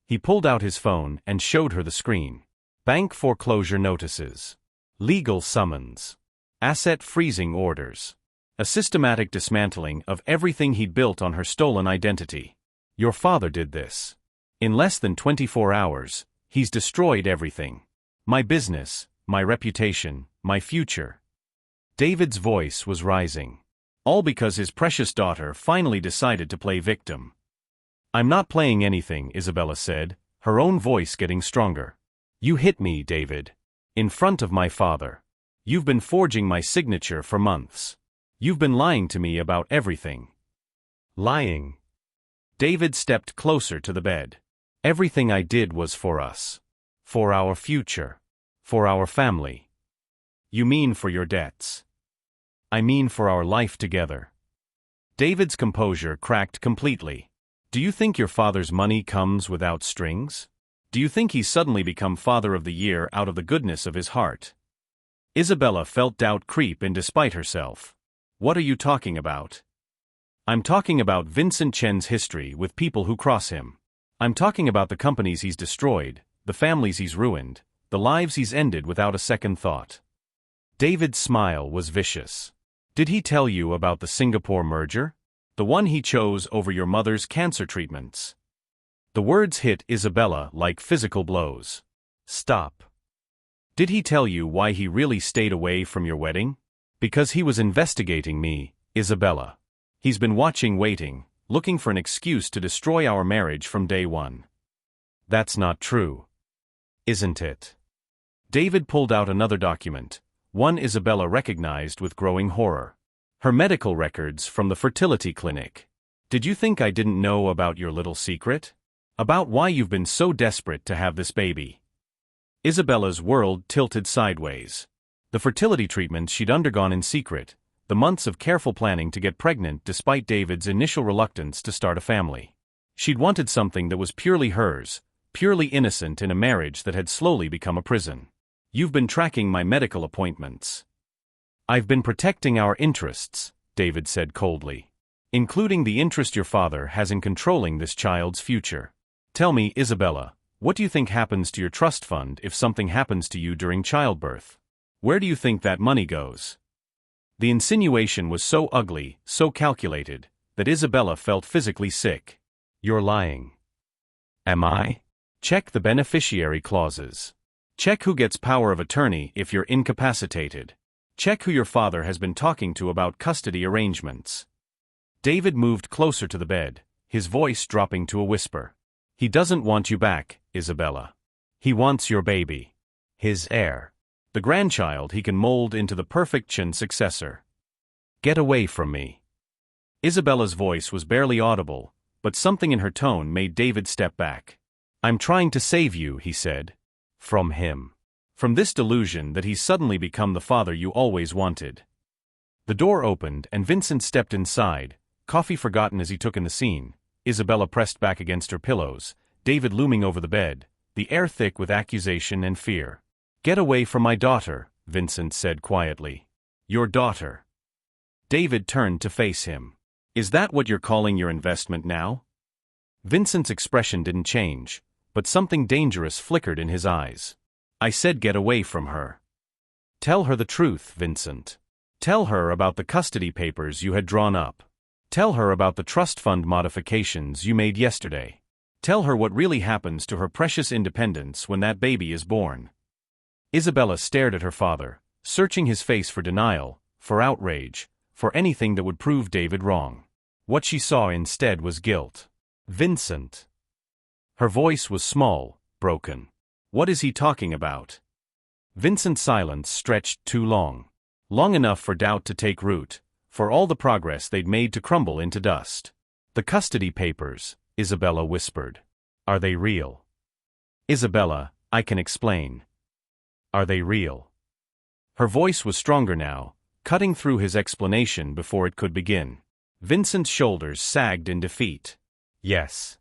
He pulled out his phone and showed her the screen. Bank foreclosure notices. Legal summons. Asset freezing orders. A systematic dismantling of everything he'd built on her stolen identity. Your father did this. In less than 24 hours, he's destroyed everything. My business, my reputation, my future. David's voice was rising. All because his precious daughter finally decided to play victim. I'm not playing anything, Isabella said, her own voice getting stronger. You hit me, David. In front of my father. You've been forging my signature for months. You've been lying to me about everything. Lying. David stepped closer to the bed. Everything I did was for us. For our future. For our family. You mean for your debts. I mean for our life together. David's composure cracked completely. Do you think your father's money comes without strings? Do you think he's suddenly become Father of the Year out of the goodness of his heart? Isabella felt doubt creep in despite herself. What are you talking about? I'm talking about Vincent Chen's history with people who cross him. I'm talking about the companies he's destroyed, the families he's ruined, the lives he's ended without a second thought. David's smile was vicious. Did he tell you about the Singapore merger? The one he chose over your mother's cancer treatments. The words hit Isabella like physical blows. Stop. Did he tell you why he really stayed away from your wedding? Because he was investigating me, Isabella. He's been watching, waiting, looking for an excuse to destroy our marriage from day one. That's not true. Isn't it? David pulled out another document, one Isabella recognized with growing horror. Her medical records from the fertility clinic. Did you think I didn't know about your little secret? About why you've been so desperate to have this baby? Isabella's world tilted sideways. The fertility treatments she'd undergone in secret, the months of careful planning to get pregnant despite David's initial reluctance to start a family. She'd wanted something that was purely hers, purely innocent in a marriage that had slowly become a prison. You've been tracking my medical appointments. I've been protecting our interests, David said coldly. Including the interest your father has in controlling this child's future. Tell me, Isabella, what do you think happens to your trust fund if something happens to you during childbirth? Where do you think that money goes? The insinuation was so ugly, so calculated, that Isabella felt physically sick. You're lying. Am I? Check the beneficiary clauses. Check who gets power of attorney if you're incapacitated. Check who your father has been talking to about custody arrangements. David moved closer to the bed, his voice dropping to a whisper. He doesn't want you back, Isabella. He wants your baby. His heir. The grandchild he can mold into the perfect Chin successor. Get away from me. Isabella's voice was barely audible, but something in her tone made David step back. I'm trying to save you, he said. From him. From this delusion that he's suddenly become the father you always wanted. The door opened and Vincent stepped inside, coffee forgotten as he took in the scene, Isabella pressed back against her pillows, David looming over the bed, the air thick with accusation and fear. Get away from my daughter, Vincent said quietly. Your daughter. David turned to face him. Is that what you're calling your investment now? Vincent's expression didn't change, but something dangerous flickered in his eyes. I said get away from her. Tell her the truth, Vincent. Tell her about the custody papers you had drawn up. Tell her about the trust fund modifications you made yesterday. Tell her what really happens to her precious independence when that baby is born. Isabella stared at her father, searching his face for denial, for outrage, for anything that would prove David wrong. What she saw instead was guilt. Vincent. Her voice was small, broken. What is he talking about? Vincent's silence stretched too long. Long enough for doubt to take root, for all the progress they'd made to crumble into dust. The custody papers, Isabella whispered. Are they real? Isabella, I can explain. Are they real? Her voice was stronger now, cutting through his explanation before it could begin. Vincent's shoulders sagged in defeat. Yes.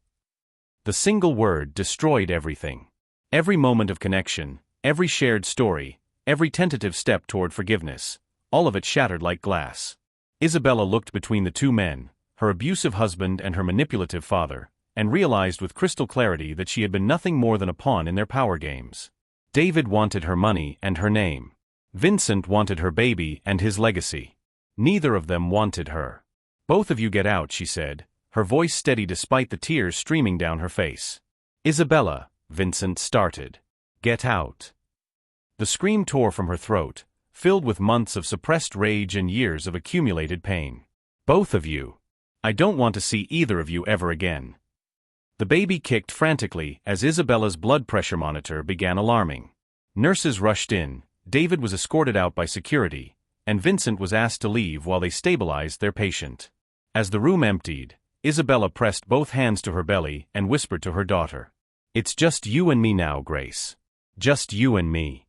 The single word destroyed everything. Every moment of connection, every shared story, every tentative step toward forgiveness, all of it shattered like glass. Isabella looked between the two men, her abusive husband and her manipulative father, and realized with crystal clarity that she had been nothing more than a pawn in their power games. David wanted her money and her name. Vincent wanted her baby and his legacy. Neither of them wanted her. Both of you get out, she said, her voice steady despite the tears streaming down her face. Isabella, Vincent started. Get out. The scream tore from her throat, filled with months of suppressed rage and years of accumulated pain. Both of you. I don't want to see either of you ever again. The baby kicked frantically as Isabella's blood pressure monitor began alarming. Nurses rushed in, David was escorted out by security, and Vincent was asked to leave while they stabilized their patient. As the room emptied, Isabella pressed both hands to her belly and whispered to her daughter. It's just you and me now, Grace. Just you and me.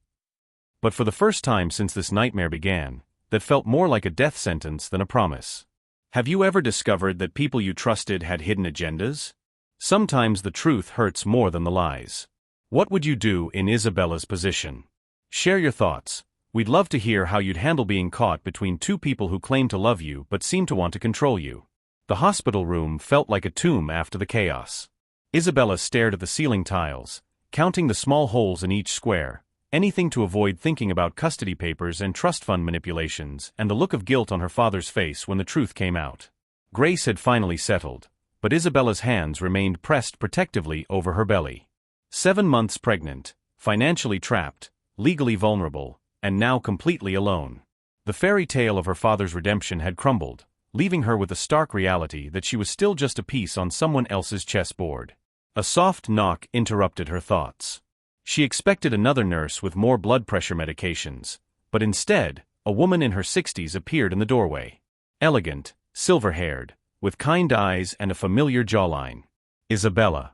But for the first time since this nightmare began, that felt more like a death sentence than a promise. Have you ever discovered that people you trusted had hidden agendas? Sometimes the truth hurts more than the lies. What would you do in Isabella's position? Share your thoughts. We'd love to hear how you'd handle being caught between two people who claim to love you but seem to want to control you. The hospital room felt like a tomb after the chaos. Isabella stared at the ceiling tiles, counting the small holes in each square, anything to avoid thinking about custody papers and trust fund manipulations and the look of guilt on her father's face when the truth came out. Grace had finally settled, but Isabella's hands remained pressed protectively over her belly. 7 months pregnant, financially trapped, legally vulnerable, and now completely alone. The fairy tale of her father's redemption had crumbled, leaving her with the stark reality that she was still just a piece on someone else's chessboard. A soft knock interrupted her thoughts. She expected another nurse with more blood pressure medications, but instead, a woman in her 60s appeared in the doorway. Elegant, silver-haired, with kind eyes and a familiar jawline. Isabella.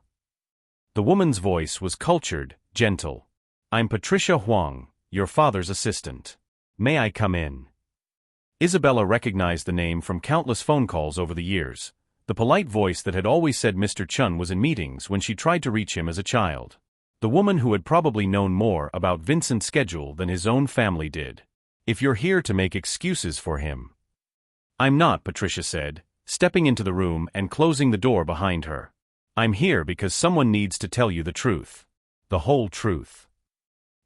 The woman's voice was cultured, gentle. "I'm Patricia Huang, your father's assistant. May I come in?" Isabella recognized the name from countless phone calls over the years, the polite voice that had always said Mr. Chun was in meetings when she tried to reach him as a child. The woman who had probably known more about Vincent's schedule than his own family did. "If you're here to make excuses for him." "I'm not," Patricia said, stepping into the room and closing the door behind her. "I'm here because someone needs to tell you the truth. The whole truth."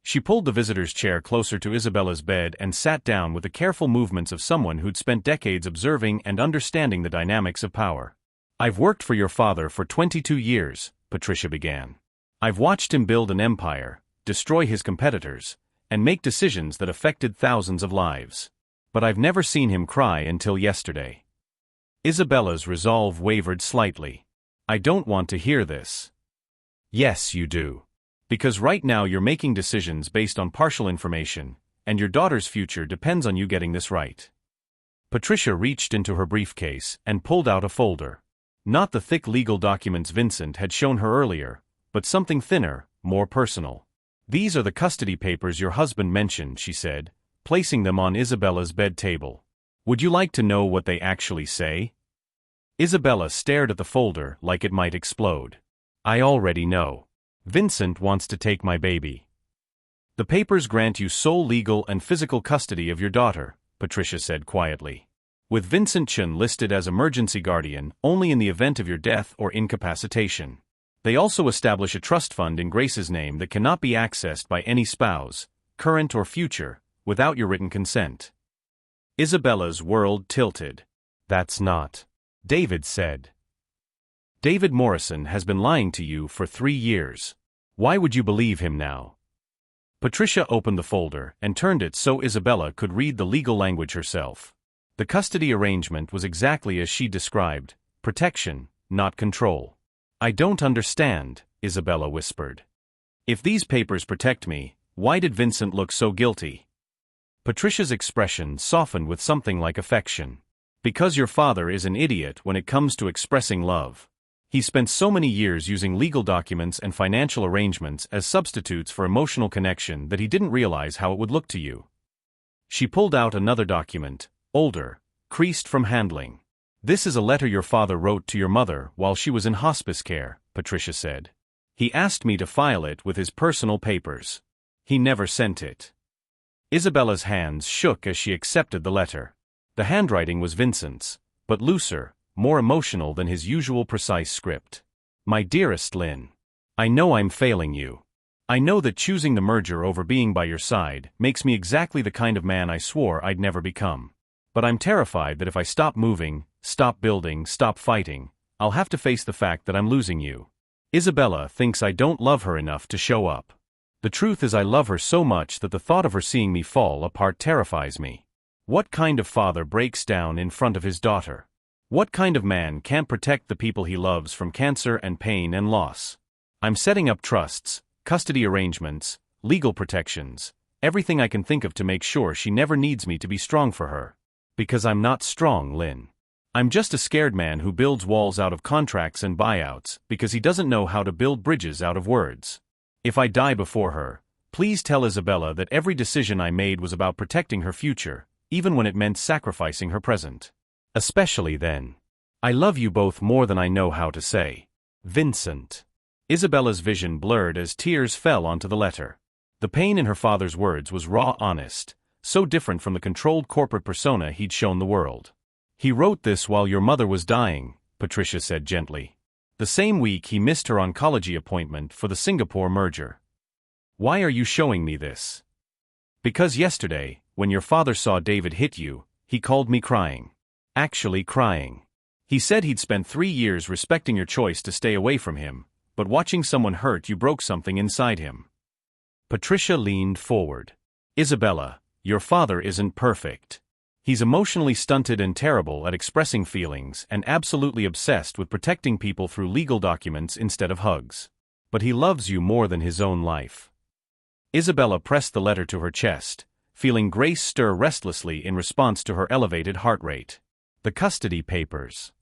She pulled the visitor's chair closer to Isabella's bed and sat down with the careful movements of someone who'd spent decades observing and understanding the dynamics of power. "I've worked for your father for 22 years, Patricia began. "I've watched him build an empire, destroy his competitors, and make decisions that affected thousands of lives. But I've never seen him cry until yesterday." Isabella's resolve wavered slightly. "I don't want to hear this." "Yes, you do. Because right now you're making decisions based on partial information, and your daughter's future depends on you getting this right." Patricia reached into her briefcase and pulled out a folder. Not the thick legal documents Vincent had shown her earlier, but something thinner, more personal. "These are the custody papers your husband mentioned," she said, placing them on Isabella's bed table. "Would you like to know what they actually say?" Isabella stared at the folder like it might explode. "I already know. Vincent wants to take my baby." "The papers grant you sole legal and physical custody of your daughter," Patricia said quietly. "With Vincent Chun listed as emergency guardian only in the event of your death or incapacitation. They also establish a trust fund in Grace's name that cannot be accessed by any spouse, current or future, without your written consent." Isabella's world tilted. "That's not," David said. "David Morrison has been lying to you for 3 years. Why would you believe him now?" Patricia opened the folder and turned it so Isabella could read the legal language herself. The custody arrangement was exactly as she described: protection, not control. "I don't understand," Isabella whispered. "If these papers protect me, why did Vincent look so guilty?" Patricia's expression softened with something like affection. "Because your father is an idiot when it comes to expressing love. He spent so many years using legal documents and financial arrangements as substitutes for emotional connection that he didn't realize how it would look to you." She pulled out another document, older, creased from handling. "This is a letter your father wrote to your mother while she was in hospice care," Patricia said. "He asked me to file it with his personal papers. He never sent it." Isabella's hands shook as she accepted the letter. The handwriting was Vincent's, but looser, more emotional than his usual precise script. "My dearest Lynn, I know I'm failing you. I know that choosing the merger over being by your side makes me exactly the kind of man I swore I'd never become. But I'm terrified that if I stop moving, stop building, stop fighting, I'll have to face the fact that I'm losing you. Isabella thinks I don't love her enough to show up. The truth is I love her so much that the thought of her seeing me fall apart terrifies me. What kind of father breaks down in front of his daughter? What kind of man can't protect the people he loves from cancer and pain and loss? I'm setting up trusts, custody arrangements, legal protections, everything I can think of to make sure she never needs me to be strong for her. Because I'm not strong, Lynn. I'm just a scared man who builds walls out of contracts and buyouts because he doesn't know how to build bridges out of words. If I die before her, please tell Isabella that every decision I made was about protecting her future, even when it meant sacrificing her present. Especially then. I love you both more than I know how to say. Vincent." Isabella's vision blurred as tears fell onto the letter. The pain in her father's words was raw, honest, so different from the controlled corporate persona he'd shown the world. "He wrote this while your mother was dying," Patricia said gently. "The same week he missed her oncology appointment for the Singapore merger." Why are you showing me this? Because yesterday, when your father saw David hit you, he called me crying. Actually crying. He said he'd spent 3 years respecting your choice to stay away from him, but watching someone hurt you broke something inside him. Patricia leaned forward. Isabella, your father isn't perfect. He's emotionally stunted and terrible at expressing feelings and absolutely obsessed with protecting people through legal documents instead of hugs. But he loves you more than his own life. Isabella pressed the letter to her chest, feeling Grace stir restlessly in response to her elevated heart rate. The custody papers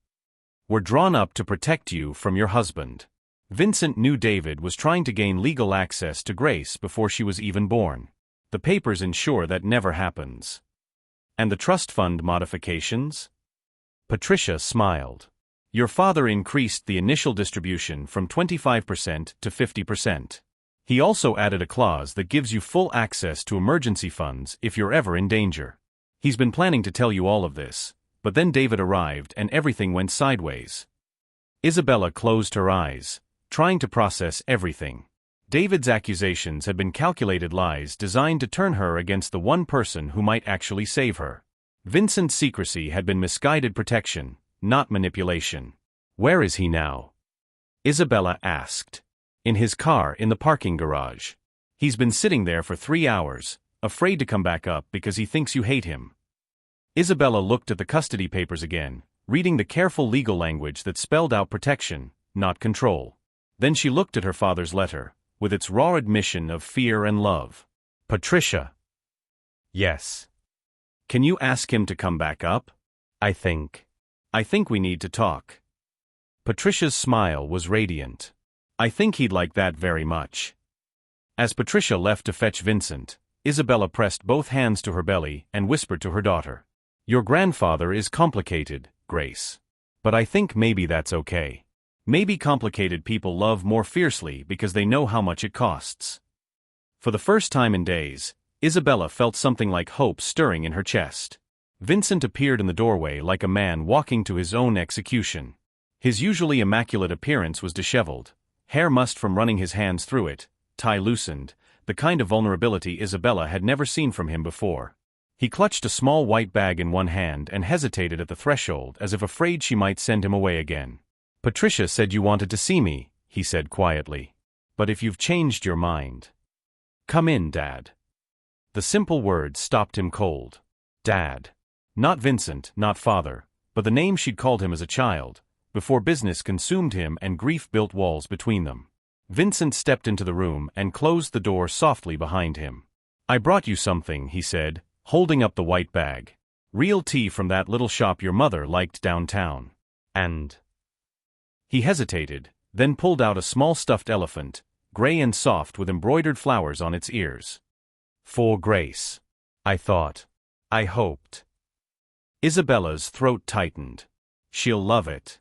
were drawn up to protect you from your husband. Vincent knew David was trying to gain legal access to Grace before she was even born. The papers ensure that never happens. And the trust fund modifications? Patricia smiled. Your father increased the initial distribution from 25% to 50%. He also added a clause that gives you full access to emergency funds if you're ever in danger. He's been planning to tell you all of this, but then David arrived and everything went sideways. Isabella closed her eyes, trying to process everything. David's accusations had been calculated lies designed to turn her against the one person who might actually save her. Vincent's secrecy had been misguided protection, not manipulation. Where is he now? Isabella asked. In his car in the parking garage. He's been sitting there for 3 hours, afraid to come back up because he thinks you hate him. Isabella looked at the custody papers again, reading the careful legal language that spelled out protection, not control. Then she looked at her father's letter, with its raw admission of fear and love. Patricia. Yes. Can you ask him to come back up? I think we need to talk. Patricia's smile was radiant. I think he'd like that very much. As Patricia left to fetch Vincent, Isabella pressed both hands to her belly and whispered to her daughter. Your grandfather is complicated, Grace. But I think maybe that's okay. Maybe complicated people love more fiercely because they know how much it costs. For the first time in days, Isabella felt something like hope stirring in her chest. Vincent appeared in the doorway like a man walking to his own execution. His usually immaculate appearance was disheveled, hair mussed from running his hands through it, tie loosened, the kind of vulnerability Isabella had never seen from him before. He clutched a small white bag in one hand and hesitated at the threshold as if afraid she might send him away again. Patricia said you wanted to see me, he said quietly. But if you've changed your mind. Come in, Dad. The simple words stopped him cold. Dad. Not Vincent, not father, but the name she'd called him as a child, before business consumed him and grief built walls between them. Vincent stepped into the room and closed the door softly behind him. I brought you something, he said, holding up the white bag. Real tea from that little shop your mother liked downtown. And... He hesitated, then pulled out a small stuffed elephant, gray and soft with embroidered flowers on its ears. For Grace. I thought. I hoped. Isabella's throat tightened. She'll love it.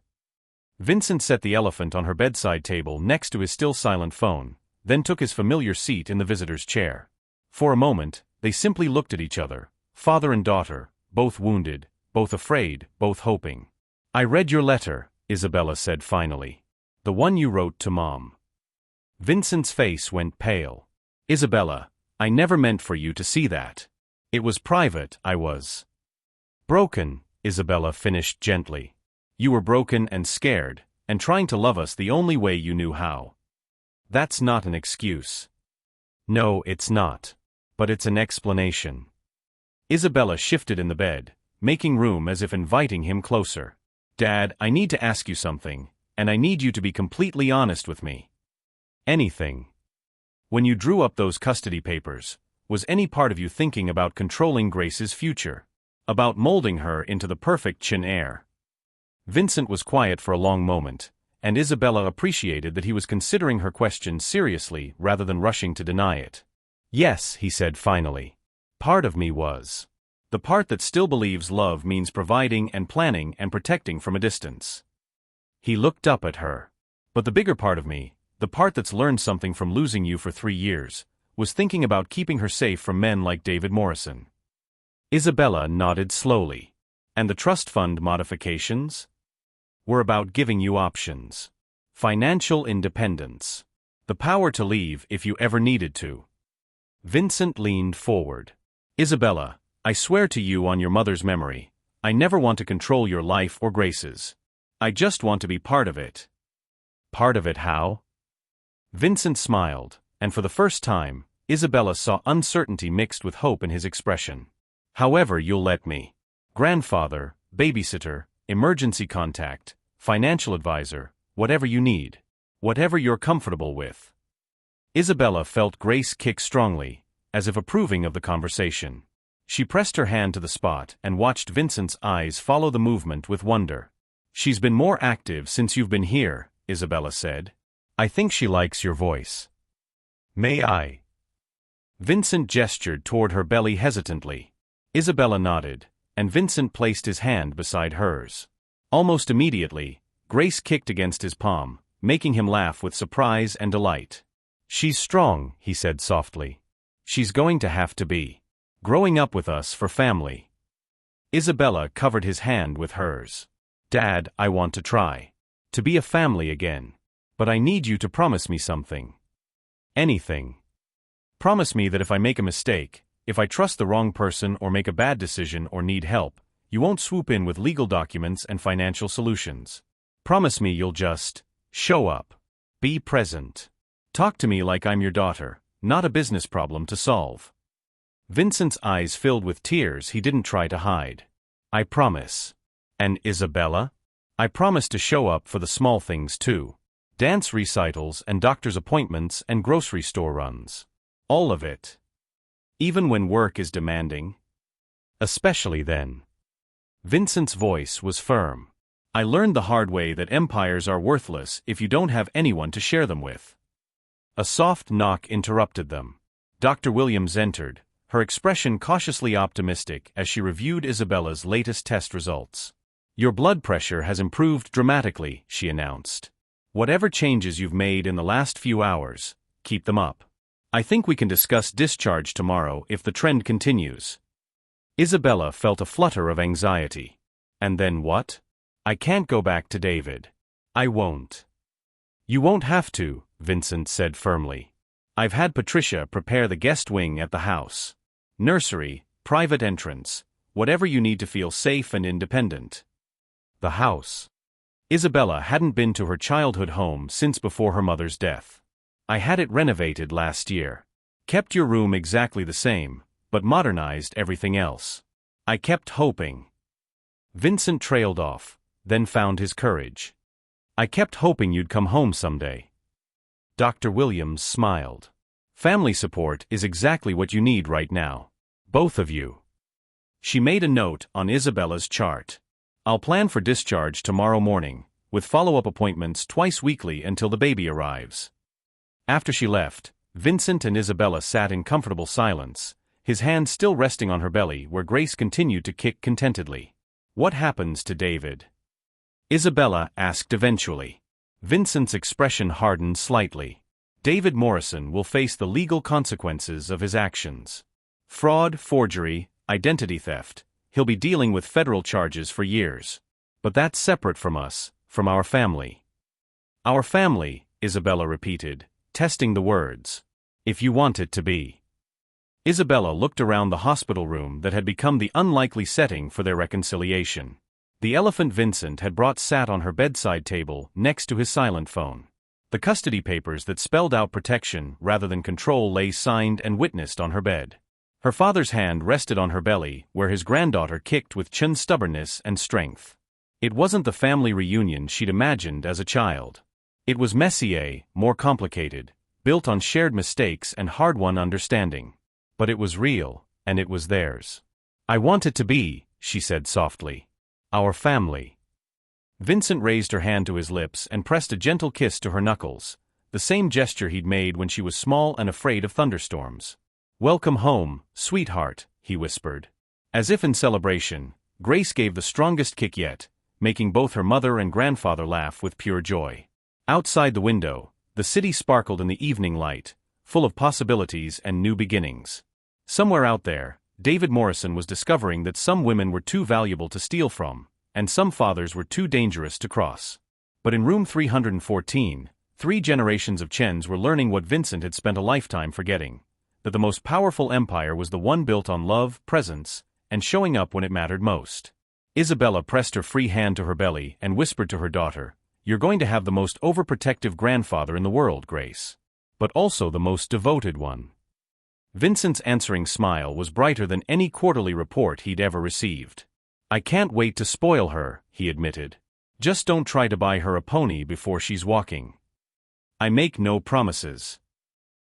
Vincent set the elephant on her bedside table next to his still silent phone, then took his familiar seat in the visitor's chair. For a moment, they simply looked at each other, father and daughter, both wounded, both afraid, both hoping. I read your letter, Isabella said finally. The one you wrote to Mom. Vincent's face went pale. Isabella, I never meant for you to see that. It was private, I was. Broken, Isabella finished gently. You were broken and scared, and trying to love us the only way you knew how. That's not an excuse. No, it's not. But it's an explanation. Isabella shifted in the bed, making room as if inviting him closer. Dad, I need to ask you something, and I need you to be completely honest with me. Anything. When you drew up those custody papers, was any part of you thinking about controlling Grace's future? About molding her into the perfect chin heir? Vincent was quiet for a long moment, and Isabella appreciated that he was considering her question seriously rather than rushing to deny it. Yes, he said finally. Part of me was. The part that still believes love means providing and planning and protecting from a distance. He looked up at her. But the bigger part of me, the part that's learned something from losing you for 3 years, was thinking about keeping her safe from men like David Morrison. Isabella nodded slowly. And the trust fund modifications? Were about giving you options. Financial independence. The power to leave if you ever needed to. Vincent leaned forward. Isabella, I swear to you on your mother's memory, I never want to control your life or Grace's. I just want to be part of it. Part of it how? Vincent smiled, and for the first time, Isabella saw uncertainty mixed with hope in his expression. However you'll let me. Grandfather, babysitter, emergency contact, financial advisor, whatever you need. Whatever you're comfortable with. Isabella felt Grace kick strongly, as if approving of the conversation. She pressed her hand to the spot and watched Vincent's eyes follow the movement with wonder. She's been more active since you've been here, Isabella said. I think she likes your voice. May I? Vincent gestured toward her belly hesitantly. Isabella nodded, and Vincent placed his hand beside hers. Almost immediately, Grace kicked against his palm, making him laugh with surprise and delight. She's strong, he said softly. She's going to have to be. Growing up with us for family. Isabella covered his hand with hers. Dad, I want to try. To be a family again. But I need you to promise me something. Anything. Promise me that if I make a mistake, if I trust the wrong person or make a bad decision or need help, you won't swoop in with legal documents and financial solutions. Promise me you'll just show up. Be present. Talk to me like I'm your daughter, not a business problem to solve. Vincent's eyes filled with tears he didn't try to hide. I promise. And Isabella? I promise to show up for the small things too. Dance recitals and doctor's appointments and grocery store runs. All of it. Even when work is demanding. Especially then. Vincent's voice was firm. I learned the hard way that empires are worthless if you don't have anyone to share them with. A soft knock interrupted them. Dr. Williams entered, her expression cautiously optimistic as she reviewed Isabella's latest test results. Your blood pressure has improved dramatically, she announced. Whatever changes you've made in the last few hours, keep them up. I think we can discuss discharge tomorrow if the trend continues. Isabella felt a flutter of anxiety. And then what? I can't go back to David. I won't. You won't have to, Vincent said firmly. I've had Patricia prepare the guest wing at the house. Nursery, private entrance, whatever you need to feel safe and independent. The house. Isabella hadn't been to her childhood home since before her mother's death. I had it renovated last year. Kept your room exactly the same, but modernized everything else. I kept hoping. Vincent trailed off, then found his courage. I kept hoping you'd come home someday. Dr. Williams smiled. Family support is exactly what you need right now. Both of you. She made a note on Isabella's chart. I'll plan for discharge tomorrow morning, with follow-up appointments twice weekly until the baby arrives. After she left, Vincent and Isabella sat in comfortable silence, his hand still resting on her belly where Grace continued to kick contentedly. What happens to David? Isabella asked eventually. Vincent's expression hardened slightly. David Morrison will face the legal consequences of his actions. Fraud, forgery, identity theft. He'll be dealing with federal charges for years. But that's separate from us, from our family. Our family, Isabella repeated, testing the words. If you want it to be. Isabella looked around the hospital room that had become the unlikely setting for their reconciliation. The elephant Vincent had brought sat on her bedside table next to his silent phone. The custody papers that spelled out protection rather than control lay signed and witnessed on her bed. Her father's hand rested on her belly where his granddaughter kicked with stubbornness and strength. It wasn't the family reunion she'd imagined as a child. It was messier, more complicated, built on shared mistakes and hard-won understanding. But it was real, and it was theirs. I want it to be, she said softly. Our family. Vincent raised her hand to his lips and pressed a gentle kiss to her knuckles, the same gesture he'd made when she was small and afraid of thunderstorms. Welcome home, sweetheart, he whispered. As if in celebration, Grace gave the strongest kick yet, making both her mother and grandfather laugh with pure joy. Outside the window, the city sparkled in the evening light, full of possibilities and new beginnings. Somewhere out there, David Morrison was discovering that some women were too valuable to steal from, and some fathers were too dangerous to cross. But in room 314, 3 generations of Chens were learning what Vincent had spent a lifetime forgetting: that the most powerful empire was the one built on love, presence, and showing up when it mattered most. Isabella pressed her free hand to her belly and whispered to her daughter, "You're going to have the most overprotective grandfather in the world, Grace. But also the most devoted one." Vincent's answering smile was brighter than any quarterly report he'd ever received. "I can't wait to spoil her," he admitted. "Just don't try to buy her a pony before she's walking." "I make no promises."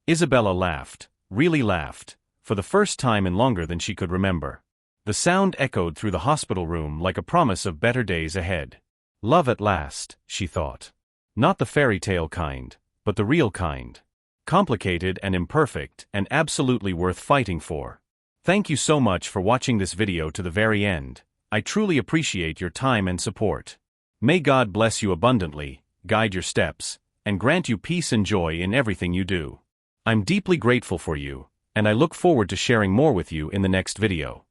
Isabella laughed, really laughed, for the first time in longer than she could remember. The sound echoed through the hospital room like a promise of better days ahead. Love at last, she thought. Not the fairy tale kind, but the real kind. Complicated and imperfect, and absolutely worth fighting for. Thank you so much for watching this video to the very end. I truly appreciate your time and support. May God bless you abundantly, guide your steps, and grant you peace and joy in everything you do. I'm deeply grateful for you, and I look forward to sharing more with you in the next video.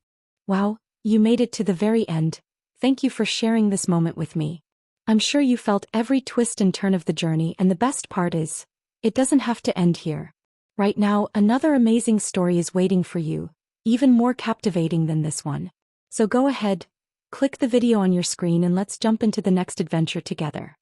Wow, you made it to the very end. Thank you for sharing this moment with me. I'm sure you felt every twist and turn of the journey, and the best part is, it doesn't have to end here. Right now, another amazing story is waiting for you, even more captivating than this one. So go ahead, click the video on your screen and let's jump into the next adventure together.